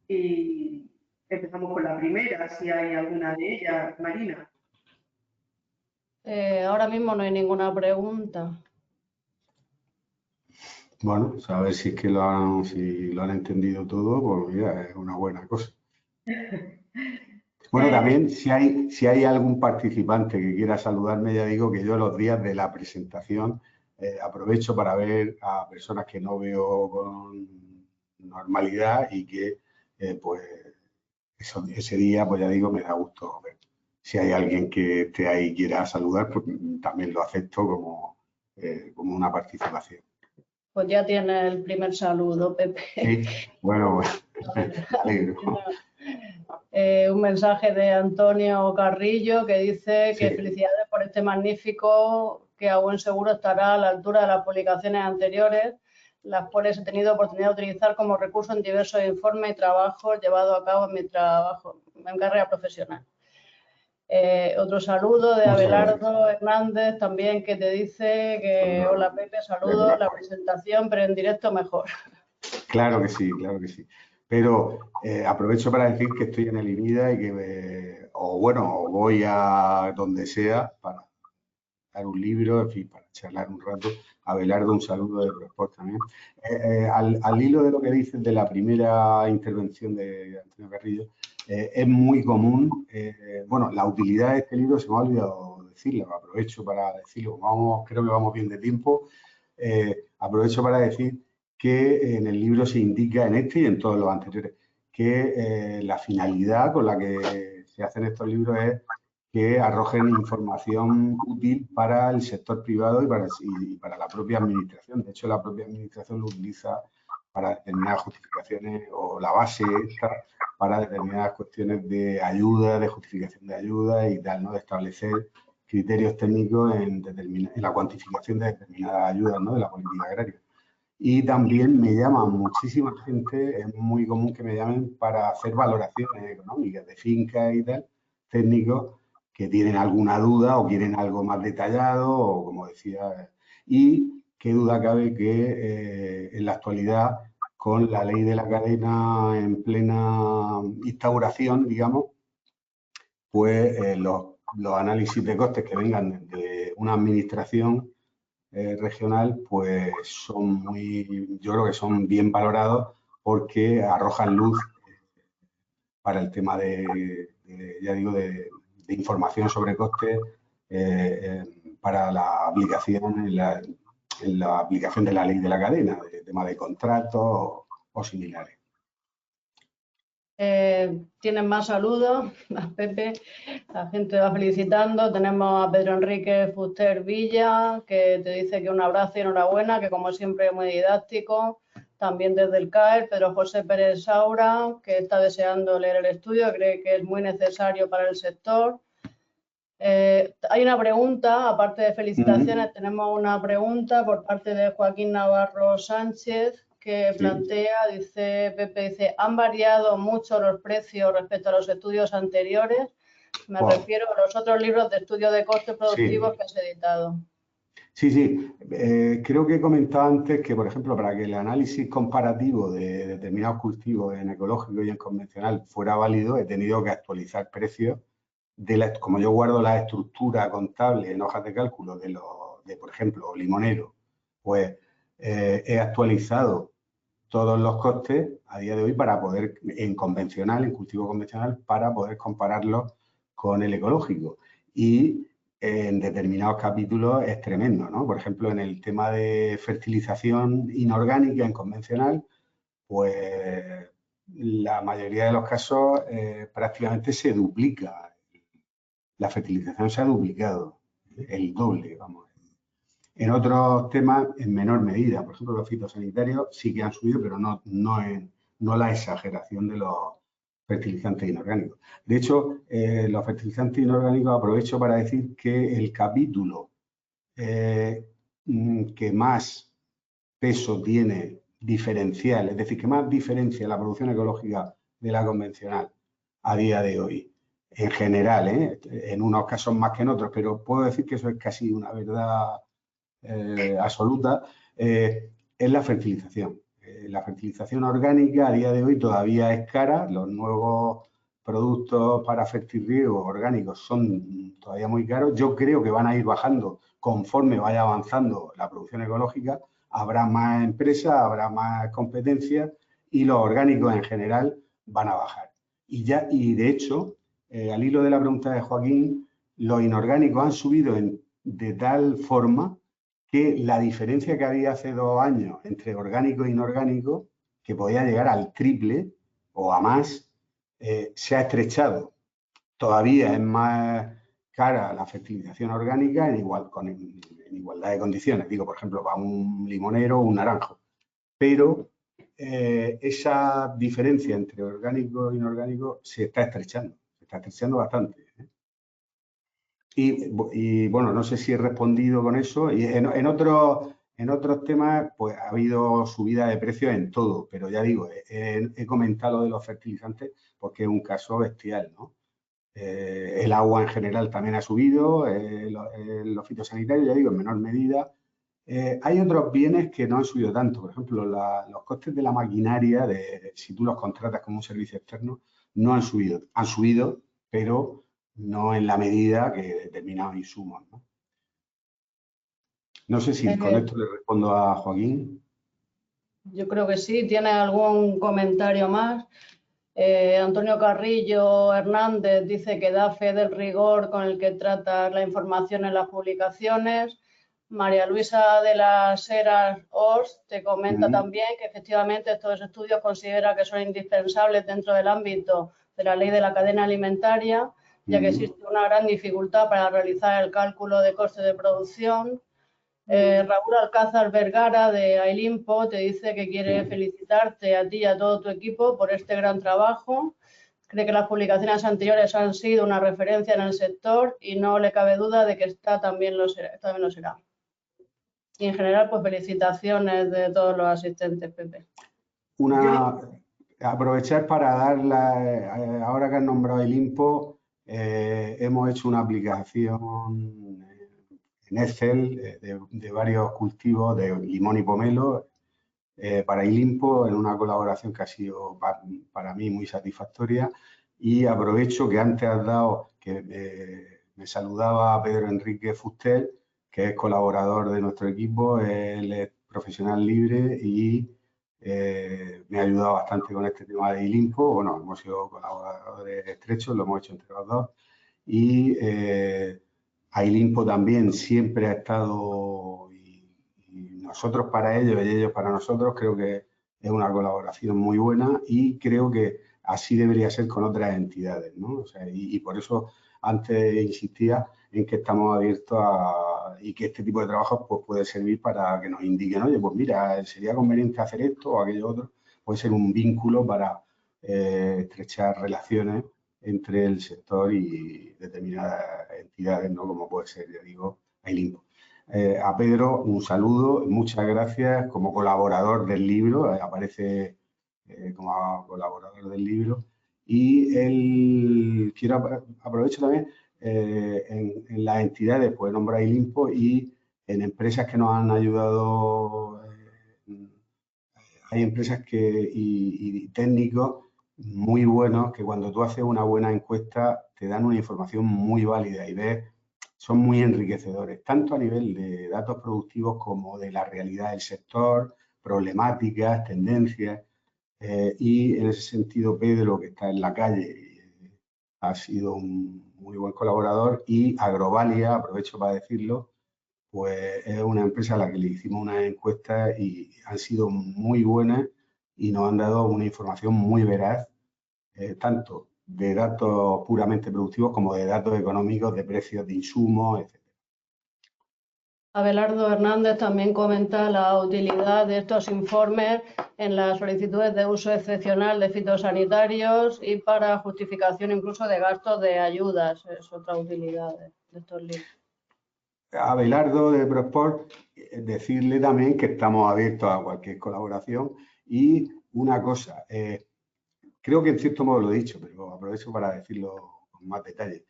y empezamos con la primera, si hay alguna de ellas, Marina. Ahora mismo no hay ninguna pregunta. Bueno, a ver si es que si lo han entendido todo, pues mira, es una buena cosa. Bueno, también si hay algún participante que quiera saludarme, ya digo que yo los días de la presentación aprovecho para ver a personas que no veo con normalidad y que pues ese día, pues ya digo, me da gusto ver. Si hay alguien que esté ahí y quiera saludar, pues también lo acepto como una participación. Pues ya tiene el primer saludo, Pepe. Sí, bueno, me alegro. Un mensaje de Antonio Carrillo que dice que Sí. felicidades por este magnífico, que a buen seguro estará a la altura de las publicaciones anteriores, las cuales he tenido oportunidad de utilizar como recurso en diversos informes y trabajos llevados a cabo en mi trabajo, en carrera profesional. Otro saludo de Abelardo Hernández también, que te dice que hola Pepe, saludos, la presentación, pero en directo mejor. Claro que sí, claro que sí. Pero aprovecho para decir que estoy en el IMIDA y que, voy a donde sea para dar un libro, en fin, para charlar un rato. Abelardo, un saludo de ProSport también. Al hilo de lo que dices de la primera intervención de Antonio Carrillo, es muy común, la utilidad de este libro se me ha olvidado decirlo, aprovecho para decirlo, creo que vamos bien de tiempo, aprovecho para decir que en el libro se indica, en este y en todos los anteriores, que la finalidad con la que se hacen estos libros es que arrojen información útil para el sector privado y para la propia administración. De hecho, la propia administración lo utiliza para determinadas justificaciones o la base esta para determinadas cuestiones de ayuda, de justificación de ayuda y tal, ¿no? De establecer criterios técnicos en la cuantificación de determinadas ayudas, ¿no? De la política agraria. Y también me llaman muchísima gente, es muy común que me llamen para hacer valoraciones económicas de fincas y tal, técnicos, que tienen alguna duda o quieren algo más detallado, o como decía, y qué duda cabe que en la actualidad, con la ley de la cadena en plena instauración, digamos, pues los análisis de costes que vengan de una administración regional, pues yo creo que son bien valorados porque arrojan luz para el tema de información sobre costes para la aplicación en la aplicación de la ley de la cadena, de tema de contratos o similares. Tienen más saludos, a Pepe, la gente va felicitando. Tenemos a Pedro Enrique Fuster Villa, que te dice que un abrazo y enhorabuena, que como siempre es muy didáctico. también desde el CAER, Pedro José Pérez Saura, que está deseando leer el estudio, cree que es muy necesario para el sector. Hay una pregunta, aparte de felicitaciones, tenemos una pregunta por parte de Joaquín Navarro Sánchez, que plantea, dice, Pepe, dice, ¿han variado mucho los precios respecto a los estudios anteriores? Me refiero a los otros libros de estudio de costes productivos que has editado. Sí. Creo que he comentado antes que, por ejemplo, para que el análisis comparativo de determinados cultivos en ecológico y en convencional fuera válido, he tenido que actualizar precios. Como yo guardo la estructura contable en hojas de cálculo de por ejemplo, limonero, pues he actualizado todos los costes a día de hoy para poder, en cultivo convencional, para poder compararlos con el ecológico. Y en determinados capítulos es tremendo, ¿no? Por ejemplo, en el tema de fertilización inorgánica en convencional, pues la mayoría de los casos prácticamente se duplica. La fertilización se ha duplicado, el doble, vamos. En otros temas, en menor medida. Por ejemplo, los fitosanitarios sí que han subido, pero no la exageración de los fertilizantes inorgánicos. De hecho, los fertilizantes inorgánicos, aprovecho para decir que el capítulo que más peso tiene diferencial, es decir, que más diferencia la producción ecológica de la convencional a día de hoy, en general, en unos casos más que en otros, pero puedo decir que eso es casi una verdad absoluta, es la fertilización. La fertilización orgánica a día de hoy todavía es cara, los nuevos productos para fertirriego orgánicos son todavía muy caros. Yo creo que van a ir bajando conforme vaya avanzando la producción ecológica, habrá más empresas, habrá más competencia y los orgánicos en general van a bajar. Y de hecho, al hilo de la pregunta de Joaquín, los inorgánicos han subido de tal forma que la diferencia que había hace 2 años entre orgánico e inorgánico, que podía llegar al triple o a más, se ha estrechado. Todavía es más cara la fertilización orgánica en igualdad de condiciones. Digo, por ejemplo, para un limonero o un naranjo. Pero esa diferencia entre orgánico e inorgánico se está estrechando bastante. Y bueno, no sé si he respondido con eso. Y en otros temas, pues ha habido subida de precios en todo, pero ya digo, he comentado lo de los fertilizantes porque es un caso bestial, ¿no? El agua en general también ha subido, los fitosanitarios, ya digo, en menor medida. Hay otros bienes que no han subido tanto, por ejemplo, los costes de la maquinaria, si tú los contratas como un servicio externo, no han subido. Han subido, pero no en la medida que determinados insumos, ¿no? No sé si con esto le respondo a Joaquín. Yo creo que sí. ¿Tiene algún comentario más? Antonio Carrillo Hernández dice que da fe del rigor con el que trata la información en las publicaciones. María Luisa de las Heras Ors te comenta también que efectivamente estos estudios considera que son indispensables dentro del ámbito de la ley de la cadena alimentaria, ya que existe una gran dificultad para realizar el cálculo de coste de producción. Raúl Alcázar Vergara de Ailimpo te dice que quiere felicitarte a ti y a todo tu equipo por este gran trabajo. Cree que las publicaciones anteriores han sido una referencia en el sector y no le cabe duda de que esta también lo será. Y en general, pues felicitaciones de todos los asistentes, Pepe. Aprovechar para darla, ahora que has nombrado Ailimpo, hemos hecho una aplicación en Excel de varios cultivos de limón y pomelo para Ailimpo, en una colaboración que ha sido para mí muy satisfactoria. Y aprovecho que antes has dado, que me saludaba Pedro Enrique Fuster, que es colaborador de nuestro equipo, él es profesional libre y me ha ayudado bastante con este tema de Ailimpo. Bueno, hemos sido colaboradores estrechos, lo hemos hecho entre los dos. Y Ailimpo también siempre ha estado, y nosotros para ellos y ellos para nosotros, creo que es una colaboración muy buena y creo que así debería ser con otras entidades, ¿no? O sea, y por eso antes insistía en que estamos abiertos a y que este tipo de trabajos pues, puede servir para que nos indiquen, oye, pues mira, sería conveniente hacer esto o aquello otro. Puede ser un vínculo para estrechar relaciones entre el sector y determinadas entidades, ¿no? Como puede ser, ya digo, Ailimpo. A Pedro, un saludo, muchas gracias como colaborador del libro, aparece como colaborador del libro. Y quiero aprovecho también en las entidades, pues nombra Ailimpo y en empresas que nos han ayudado. Hay empresas y técnicos muy buenos que cuando tú haces una buena encuesta te dan una información muy válida y son muy enriquecedores, tanto a nivel de datos productivos como de la realidad del sector, problemáticas, tendencias. Y en ese sentido, Pedro, que está en la calle, ha sido un muy buen colaborador, y Agrovalia, aprovecho para decirlo, pues es una empresa a la que le hicimos una encuesta y han sido muy buenas y nos han dado una información muy veraz, tanto de datos puramente productivos como de datos económicos, de precios de insumos, etc. Abelardo Hernández también comenta la utilidad de estos informes en las solicitudes de uso excepcional de fitosanitarios y para justificación incluso de gastos de ayudas. Es otra utilidad de estos libros. A Abelardo de Prosport, decirle también que estamos abiertos a cualquier colaboración. Y una cosa, creo que en cierto modo lo he dicho, pero aprovecho para decirlo con más detalle.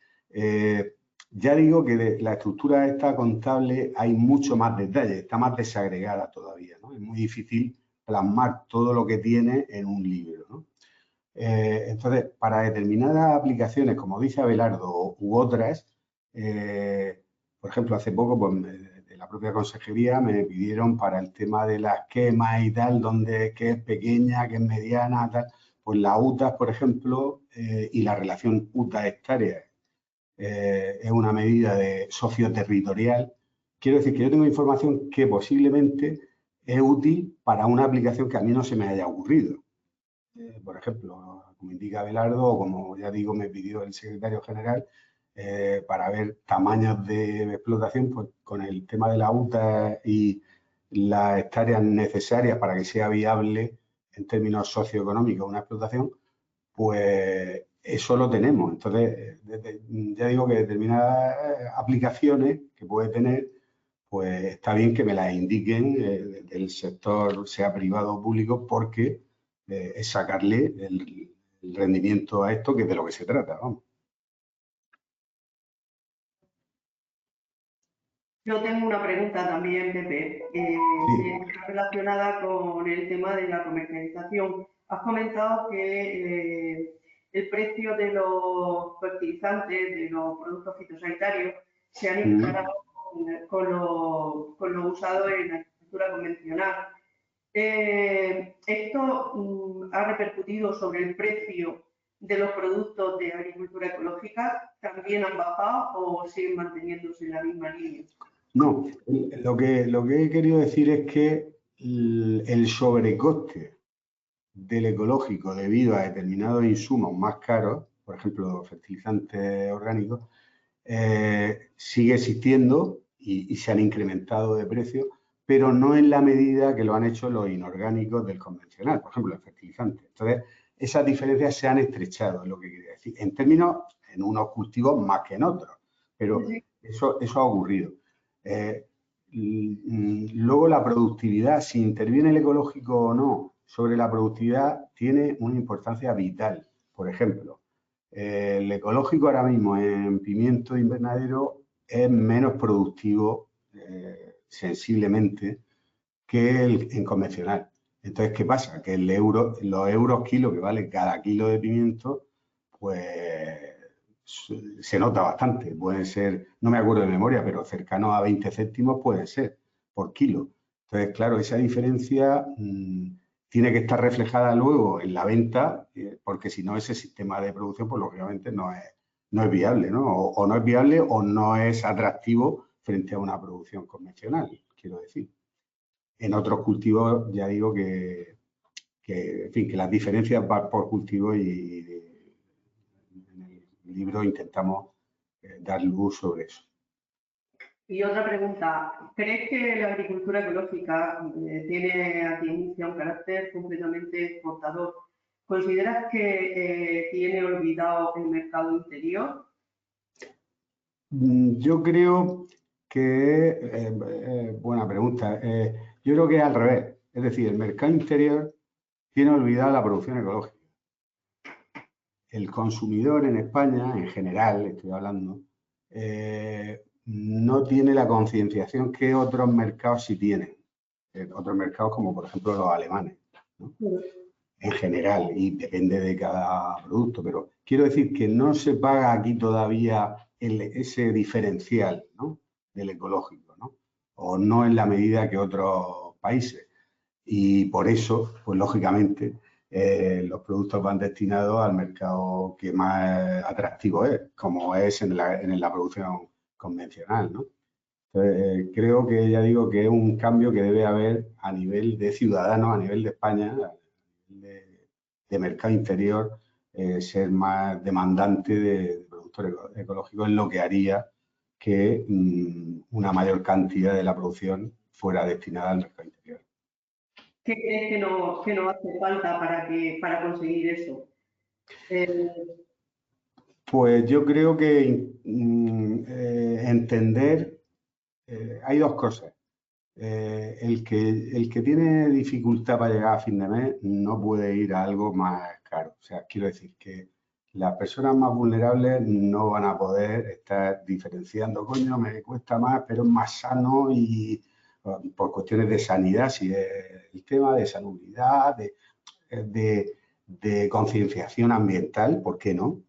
Ya digo que de la estructura esta contable hay mucho más detalle, está más desagregada todavía, ¿no? Es muy difícil plasmar todo lo que tiene en un libro, ¿no? Entonces, para determinadas aplicaciones, como dice Abelardo, u otras, por ejemplo, hace poco, pues, de la propia consejería me pidieron para el tema de las quemas y tal, qué es pequeña, qué es mediana, tal, pues la UTAS, por ejemplo, y la relación UTAS-hectárea es una medida de socioterritorial. Quiero decir que yo tengo información que posiblemente es útil para una aplicación que a mí no se me haya ocurrido. Por ejemplo, como indica Abelardo, o como ya digo, me pidió el secretario general, para ver tamaños de explotación, pues con el tema de la UTA y las hectáreas necesarias para que sea viable en términos socioeconómicos una explotación, pues eso lo tenemos. Entonces, ya digo que determinadas aplicaciones que puede tener, pues está bien que me las indiquen del sector, sea privado o público, porque es sacarle el rendimiento a esto, que es de lo que se trata, vamos. Yo tengo una pregunta también, Pepe, que está relacionada con el tema de la comercialización. Has comentado que el precio de los fertilizantes, de los productos fitosanitarios, se han equiparado con lo usado en la agricultura convencional. ¿Esto ha repercutido sobre el precio de los productos de agricultura ecológica? ¿También han bajado o siguen manteniéndose en la misma línea? No, lo que he querido decir es que el sobrecoste del ecológico debido a determinados insumos más caros, por ejemplo, fertilizantes orgánicos, sigue existiendo y se han incrementado de precio, pero no en la medida que lo han hecho los inorgánicos del convencional, por ejemplo, el fertilizante. Entonces, esas diferencias se han estrechado, es lo que quería decir, en términos, en unos cultivos más que en otros, pero eso ha ocurrido. Luego la productividad, si interviene el ecológico o no sobre la productividad, tiene una importancia vital. Por ejemplo, el ecológico ahora mismo en pimiento invernadero es menos productivo sensiblemente que el en convencional. Entonces, ¿qué pasa? Que los euros kilo que vale cada kilo de pimiento, pues se nota bastante. Pueden ser, no me acuerdo de memoria, pero cercano a 20 céntimos pueden ser por kilo. Entonces, claro, esa diferencia tiene que estar reflejada luego en la venta, porque si no, ese sistema de producción, pues lógicamente no es viable, ¿no? O no es viable o no es atractivo frente a una producción convencional, quiero decir. En otros cultivos ya digo que en fin, que las diferencias van por cultivo y en el libro intentamos dar luz sobre eso. Y otra pregunta, ¿crees que la agricultura ecológica tiene aquí en Murcia un carácter completamente exportador? ¿Consideras que tiene olvidado el mercado interior? Yo creo que, buena pregunta, yo creo que es al revés. Es decir, el mercado interior tiene olvidada la producción ecológica. El consumidor en España, en general, estoy hablando, no tiene la concienciación que otros mercados sí tienen. Otros mercados como, por ejemplo, los alemanes, ¿no? En general, y depende de cada producto, pero quiero decir que no se paga aquí todavía ese diferencial, ¿no?, del ecológico, ¿no? O no en la medida que otros países. Y por eso, pues lógicamente, los productos van destinados al mercado que más atractivo es, como es en la producción convencional, ¿no? Entonces, creo que ya digo que es un cambio que debe haber a nivel de ciudadanos, a nivel de España, a nivel de mercado interior, ser más demandante de productos ecológicos es lo que haría que una mayor cantidad de la producción fuera destinada al mercado interior. ¿Qué crees que no hace falta para conseguir eso? Pues yo creo que entender, hay dos cosas. El que tiene dificultad para llegar a fin de mes no puede ir a algo más caro. O sea, quiero decir que las personas más vulnerables no van a poder estar diferenciando, coño, me cuesta más, pero es más sano y por cuestiones de sanidad, si es el tema de salubridad, de concienciación ambiental, ¿por qué no?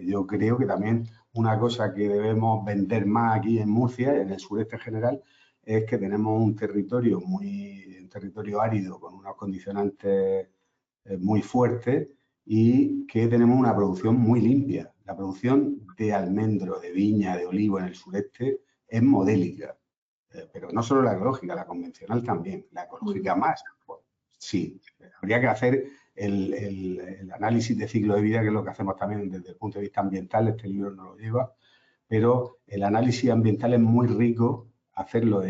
Yo creo que también una cosa que debemos vender más aquí en Murcia, en el sureste en general, es que tenemos un territorio árido con unos condicionantes muy fuertes y que tenemos una producción muy limpia. La producción de almendro, de viña, de olivo en el sureste es modélica, pero no solo la ecológica, la convencional también. La ecológica más, pues, sí, habría que hacer el análisis de ciclo de vida, que es lo que hacemos también desde el punto de vista ambiental. Este libro no lo lleva, pero el análisis ambiental es muy rico, hacerlo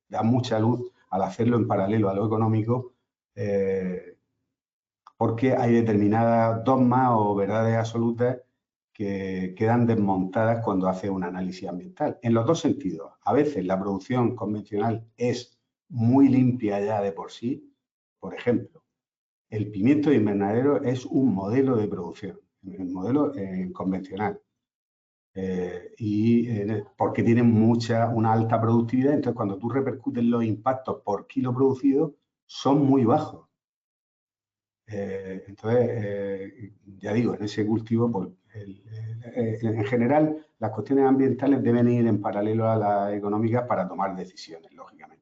da mucha luz al hacerlo en paralelo a lo económico, porque hay determinadas dogmas o verdades absolutas que quedan desmontadas cuando hace un análisis ambiental. En los dos sentidos. A veces la producción convencional es muy limpia ya de por sí. Por ejemplo, el pimiento de invernadero es un modelo de producción, un modelo convencional. Porque tiene una alta productividad, entonces cuando tú repercutes los impactos por kilo producido, son muy bajos. Entonces, ya digo, en ese cultivo, pues, en general, las cuestiones ambientales deben ir en paralelo a las económicas para tomar decisiones, lógicamente.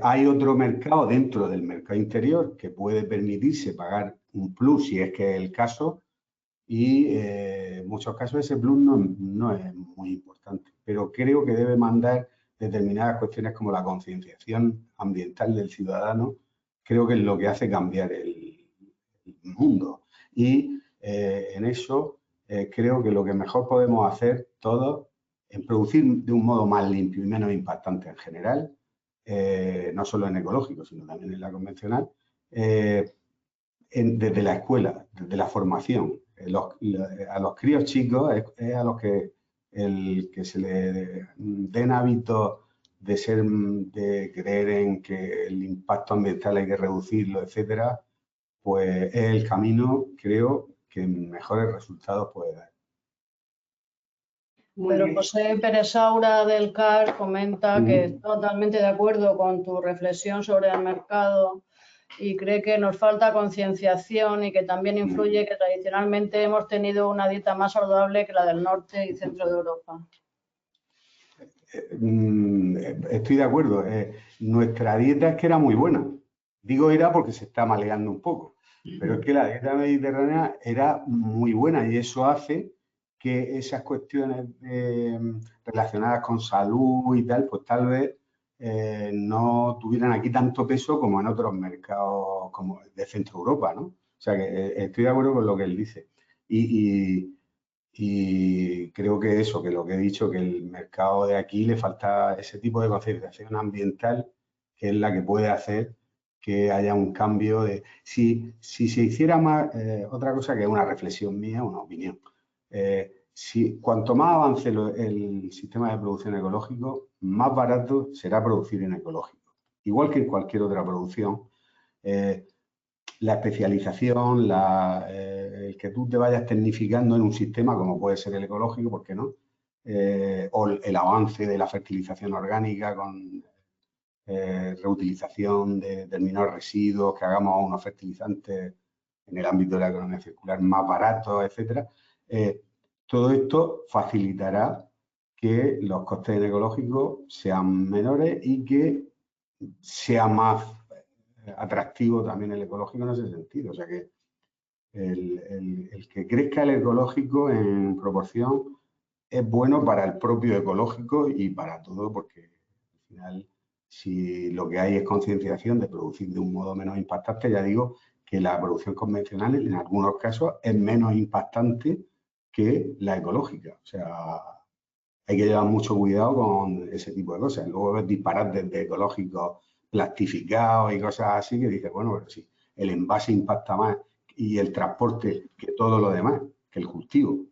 Hay otro mercado dentro del mercado interior que puede permitirse pagar un plus, si es que es el caso, y en muchos casos ese plus no es muy importante, pero creo que debe mandar determinadas cuestiones como la concienciación ambiental del ciudadano. Creo que es lo que hace cambiar el mundo. Y en eso creo que lo que mejor podemos hacer todos es producir de un modo más limpio y menos impactante en general, no solo en ecológico, sino también en la convencional, desde la escuela, desde la formación. A los críos chicos es a los que se le den hábitos de creer en que el impacto ambiental hay que reducirlo, etcétera, pues es el camino, creo, que mejores resultados puede dar. Pero José Pérez Saura del CAR comenta que está totalmente de acuerdo con tu reflexión sobre el mercado y cree que nos falta concienciación y que también influye que tradicionalmente hemos tenido una dieta más saludable que la del norte y centro de Europa. Estoy de acuerdo. Nuestra dieta es que era muy buena. Digo era porque se está maleando un poco. Pero es que la dieta mediterránea era muy buena y eso hace que esas cuestiones relacionadas con salud y tal, pues tal vez no tuvieran aquí tanto peso como en otros mercados como de Centro Europa, ¿no? O sea que estoy de acuerdo con lo que él dice. Y Y creo que eso, que lo que he dicho, que el mercado de aquí le falta ese tipo de concienciación ambiental, que es la que puede hacer que haya un cambio de... Si se hiciera más, otra cosa que es una reflexión mía, una opinión, cuanto más avance el sistema de producción ecológico, más barato será producir en ecológico. Igual que en cualquier otra producción, la especialización, el que tú te vayas tecnificando en un sistema como puede ser el ecológico, ¿por qué no? O el avance de la fertilización orgánica con reutilización de determinados residuos, que hagamos unos fertilizantes en el ámbito de la economía circular más baratos, etcétera. Todo esto facilitará que los costes ecológicos sean menores y que sea más atractivo también el ecológico en ese sentido. O sea que el que crezca el ecológico en proporción es bueno para el propio ecológico y para todo, porque al final, si lo que hay es concienciación de producir de un modo menos impactante, ya digo que la producción convencional en algunos casos es menos impactante que la ecológica. O sea, hay que llevar mucho cuidado con ese tipo de cosas. Luego ves disparates de ecológicos plastificados y cosas así que dices, bueno, pero sí, el envase impacta más y el transporte que todo lo demás, que el cultivo,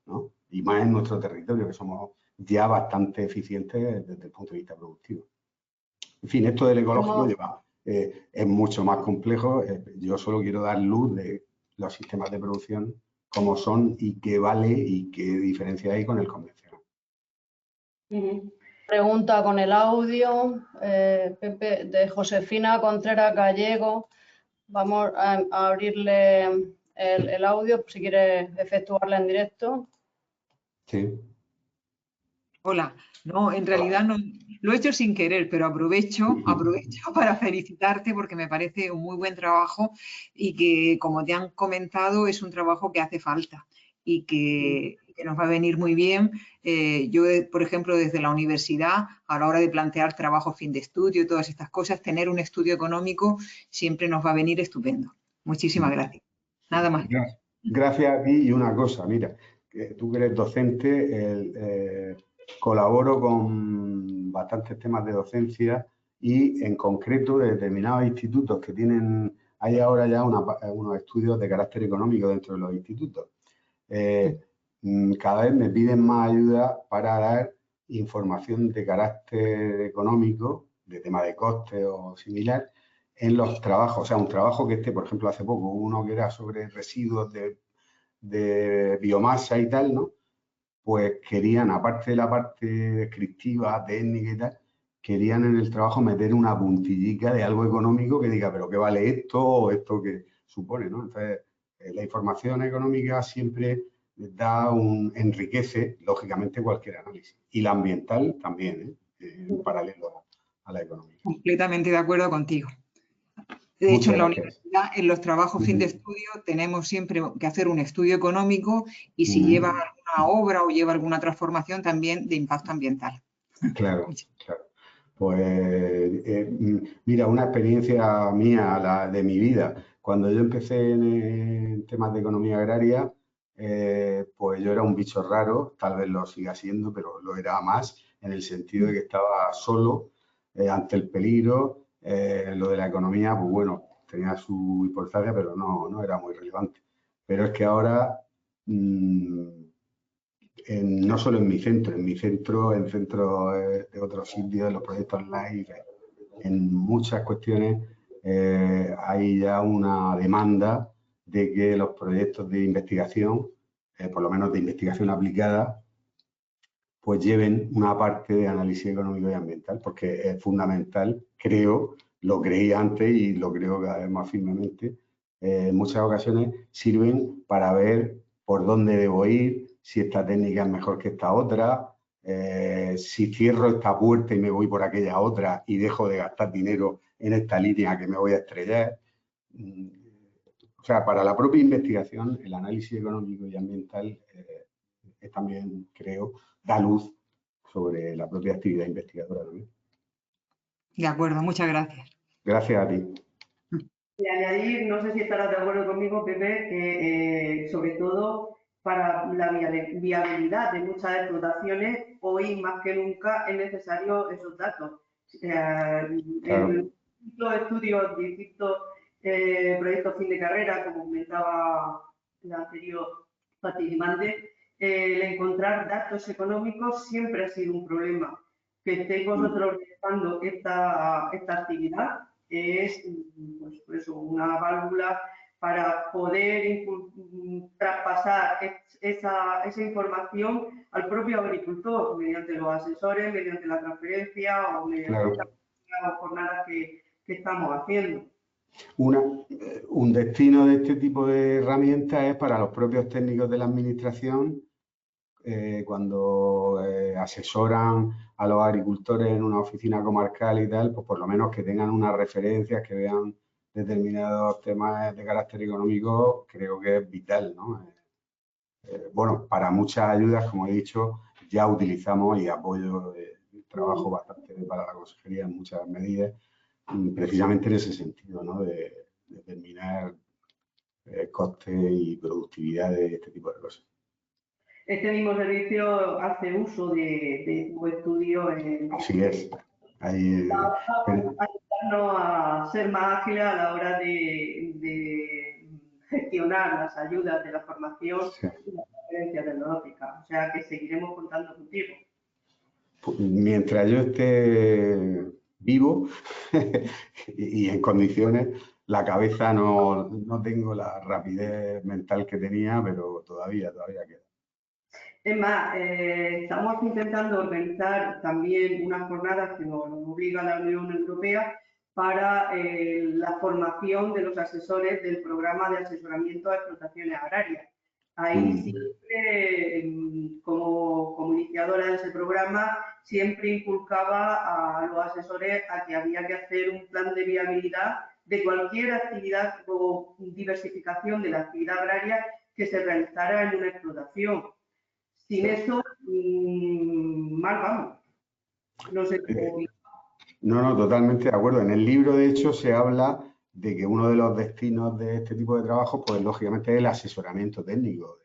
¿no? Y más en nuestro territorio, que somos ya bastante eficientes desde el punto de vista productivo. En fin, esto del ecológico es mucho más complejo. Yo solo quiero dar luz de los sistemas de producción, cómo son y qué vale y qué diferencia hay con el convencional. Pregunta con el audio, Pepe, de Josefina Contreras Gallego. Vamos a abrirle el audio, si quiere efectuarla en directo. Sí. Hola, no, en realidad no, lo he hecho sin querer, pero aprovecho para felicitarte porque me parece un muy buen trabajo y que, como te han comentado, es un trabajo que hace falta y que nos va a venir muy bien. Yo, por ejemplo, desde la universidad, a la hora de plantear trabajo fin de estudio y todas estas cosas, tener un estudio económico siempre nos va a venir estupendo. Muchísimas gracias. Nada más. Gracias a ti y una cosa, mira, que tú que eres docente, colaboro con bastantes temas de docencia y en concreto de determinados institutos que tienen, hay ahora ya unos estudios de carácter económico dentro de los institutos. Cada vez me piden más ayuda para dar información de carácter económico, de tema de coste o similar, en los trabajos. O sea, un trabajo que esté, por ejemplo, hace poco, uno que era sobre residuos de biomasa y tal, ¿no? Pues querían, aparte de la parte descriptiva, técnica y tal, querían en el trabajo meter una puntillica de algo económico que diga, pero ¿qué vale esto o esto que supone, ¿no? Entonces, la información económica siempre enriquece, lógicamente, cualquier análisis. Y la ambiental también, en paralelo a la económica. Completamente de acuerdo contigo. De hecho, en la universidad, en los trabajos fin de estudio, tenemos siempre que hacer un estudio económico y si lleva alguna obra o lleva alguna transformación también de impacto ambiental. Claro, claro. Pues mira, una experiencia mía, de mi vida. Cuando yo empecé en temas de economía agraria, pues yo era un bicho raro, tal vez lo siga siendo, pero lo era más en el sentido de que estaba solo ante el peligro. Lo de la economía, pues bueno, tenía su importancia, pero no era muy relevante. Pero es que ahora, no solo en mi centro, en centros de otros sitios, en los proyectos online, en muchas cuestiones hay ya una demanda de que los proyectos de investigación, por lo menos de investigación aplicada, pues lleven una parte de análisis económico y ambiental, porque es fundamental, creo, lo creí antes y lo creo cada vez más firmemente, en muchas ocasiones sirven para ver por dónde debo ir, si esta técnica es mejor que esta otra, si cierro esta puerta y me voy por aquella otra y dejo de gastar dinero en esta línea que me voy a estrellar. O sea, para la propia investigación, el análisis económico y ambiental es también, creo, da luz sobre la propia actividad investigadora también. De acuerdo, muchas gracias. Gracias a ti. Y añadir, no sé si estarás de acuerdo conmigo, Pepe, que sobre todo para la viabilidad de muchas explotaciones, hoy más que nunca es necesario esos datos. En distintos estudios, distintos proyectos fin de carrera, como comentaba el anterior participante, el encontrar datos económicos siempre ha sido un problema. Que estéis vosotros realizando esta actividad es pues, una válvula para poder traspasar esa información al propio agricultor mediante los asesores, mediante la transferencia o mediante las jornadas que estamos haciendo. Un destino de este tipo de herramientas es para los propios técnicos de la administración cuando asesoran a los agricultores en una oficina comarcal y tal, pues por lo menos que tengan unas referencias, que vean determinados temas de carácter económico, creo que es vital, ¿no? Bueno, para muchas ayudas, como he dicho, ya utilizamos y apoyo trabajo bastante para la consejería en muchas medidas, precisamente en ese sentido, ¿no? De determinar coste y productividad de este tipo de cosas. Este mismo servicio hace uso de tu estudio. Así es. Ayudarnos a ser más ágiles a la hora de gestionar las ayudas de la formación y la transferencia tecnológica. O sea que seguiremos contando contigo. Mientras yo esté vivo y en condiciones, la cabeza no tengo la rapidez mental que tenía, pero todavía queda. Es más, estamos intentando organizar también unas jornadas que nos obliga la Unión Europea para la formación de los asesores del programa de asesoramiento a explotaciones agrarias. Ahí siempre, como iniciadora de ese programa, siempre inculcaba a los asesores a que había que hacer un plan de viabilidad de cualquier actividad o diversificación de la actividad agraria que se realizara en una explotación. Sin eso, mal vamos. No sé cómo. No, totalmente de acuerdo. En el libro, de hecho, se habla de que uno de los destinos de este tipo de trabajo, pues lógicamente es el asesoramiento técnico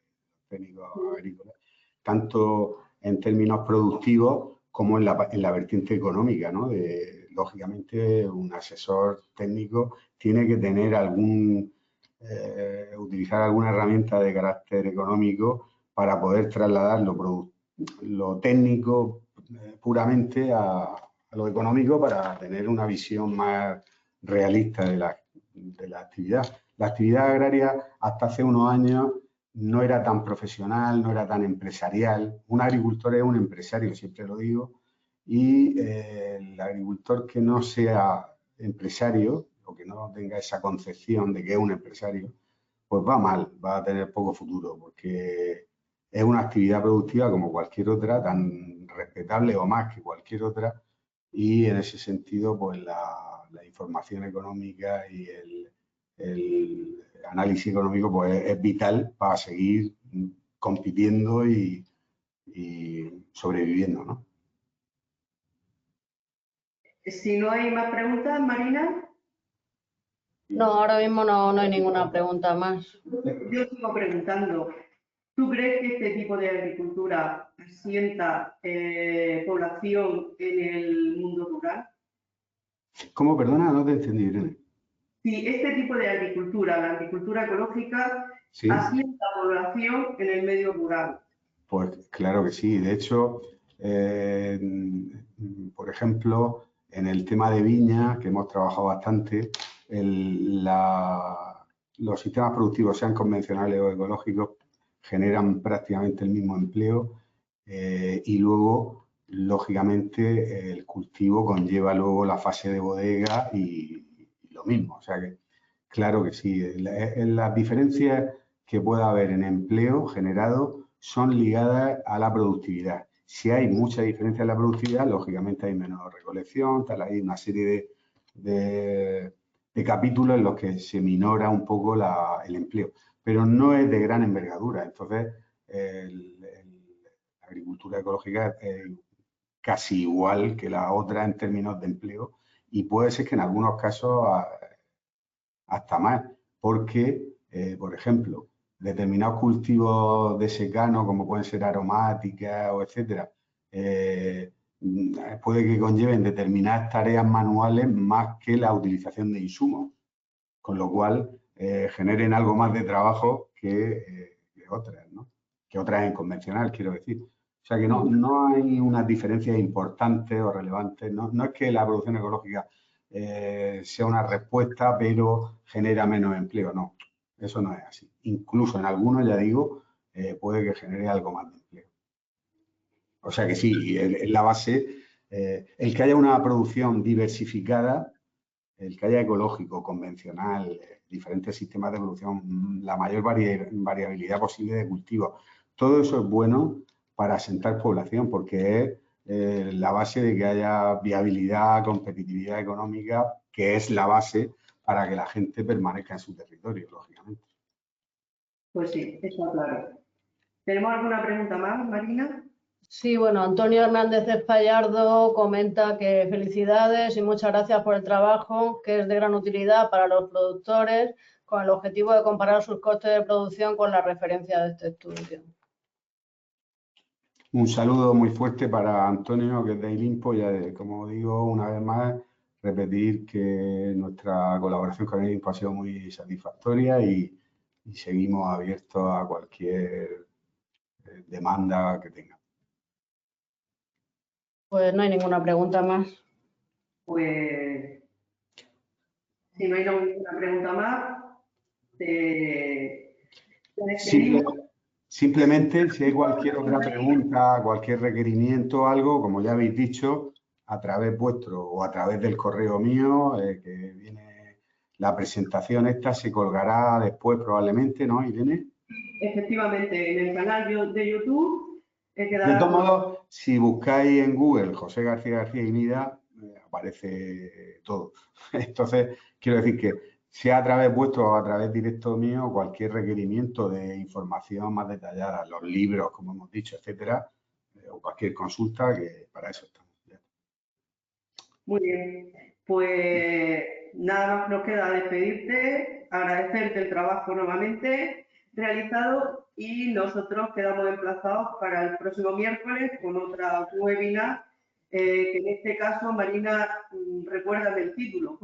agrícolas, tanto en términos productivos como en la vertiente económica, ¿no? Lógicamente, un asesor técnico tiene que tener utilizar alguna herramienta de carácter económico para poder trasladar lo técnico puramente a lo económico para tener una visión más realista de la actividad. La actividad agraria hasta hace unos años no era tan profesional, no era tan empresarial. Un agricultor es un empresario, siempre lo digo, y el agricultor que no sea empresario o que no tenga esa concepción de que es un empresario, pues va mal, va a tener poco futuro, porque es una actividad productiva como cualquier otra, tan respetable o más que cualquier otra, y en ese sentido, pues la información económica y el análisis económico pues es vital para seguir compitiendo y sobreviviendo, ¿no? Si no hay más preguntas, Marina. No, ahora mismo no hay ninguna pregunta más. Yo sigo preguntando. ¿Tú crees que este tipo de agricultura asienta población en el mundo rural? ¿Cómo? Perdona, no te entendí, Irene. Sí, este tipo de agricultura, la agricultura ecológica, ¿Sí? asienta población en el medio rural. Pues claro que sí. De hecho, por ejemplo, en el tema de viña, que hemos trabajado bastante, los sistemas productivos, sean convencionales o ecológicos, generan prácticamente el mismo empleo y luego, lógicamente, el cultivo conlleva luego la fase de bodega y lo mismo. O sea que, claro que sí. Las diferencias que pueda haber en empleo generado son ligadas a la productividad. Si hay mucha diferencia en la productividad, lógicamente hay menos recolección, hay una serie de capítulos en los que se minora un poco el empleo, pero no es de gran envergadura. Entonces, la agricultura ecológica es casi igual que la otra en términos de empleo y puede ser que en algunos casos hasta más, porque, por ejemplo, determinados cultivos de secano, como pueden ser aromáticas o etcétera, puede que conlleven determinadas tareas manuales más que la utilización de insumos, con lo cual generen algo más de trabajo que otras, ¿no? Que otras en convencional, quiero decir. O sea que no hay unas diferencias importantes o relevantes. No es que la producción ecológica sea una respuesta, pero genera menos empleo. No, eso no es así. Incluso en algunos, ya digo, puede que genere algo más de empleo. O sea que sí, es la base. El que haya una producción diversificada, el que haya ecológico, convencional, diferentes sistemas de producción, la mayor variabilidad posible de cultivos, todo eso es bueno para asentar población, porque es la base de que haya viabilidad, competitividad económica, que es la base para que la gente permanezca en su territorio, lógicamente. Pues sí, está claro. ¿Tenemos alguna pregunta más, Marina? Sí, bueno, Antonio Hernández Espallardo comenta que felicidades y muchas gracias por el trabajo, que es de gran utilidad para los productores, con el objetivo de comparar sus costes de producción con la referencia de este estudio. Un saludo muy fuerte para Antonio, que es de Ilimpo, y como digo, una vez más, repetir que nuestra colaboración con Ilimpo ha sido muy satisfactoria y seguimos abiertos a cualquier demanda que tenga. Pues no hay ninguna pregunta más. Pues si no hay ninguna pregunta más, te despedimos. Simplemente, si hay cualquier otra pregunta, cualquier requerimiento, algo, como ya habéis dicho, a través vuestro o a través del correo mío, que viene la presentación esta, se colgará después probablemente, ¿no, Irene? Efectivamente, en el canal de YouTube De todos modos, si buscáis en Google José García y Mida, aparece todo. Entonces, quiero decir que sea a través vuestro o a través directo mío, cualquier requerimiento de información más detallada, los libros, como hemos dicho, etcétera, o cualquier consulta, que para eso estamos. Muy bien, pues nada más nos queda despedirte, agradecerte el trabajo nuevamente realizado y nosotros quedamos emplazados para el próximo miércoles con otra webinar, que en este caso, Marina, recuérdame el título.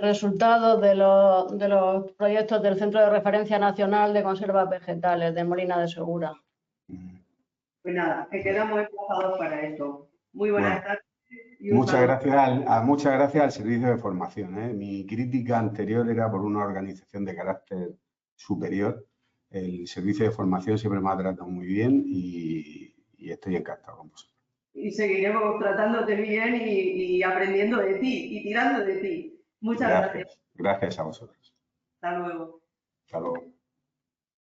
Resultados de los proyectos del Centro de Referencia Nacional de Conservas Vegetales de Molina de Segura. Pues nada, que quedamos emplazados para eso. Muy buenas tardes. Muchas gracias al servicio de formación. Mi crítica anterior era por una organización de carácter superior. El servicio de formación siempre me ha tratado muy bien y estoy encantado con vosotros. Y seguiremos tratándote bien y aprendiendo de ti y tirando de ti. Muchas gracias. Gracias a vosotros. Hasta luego. Hasta luego.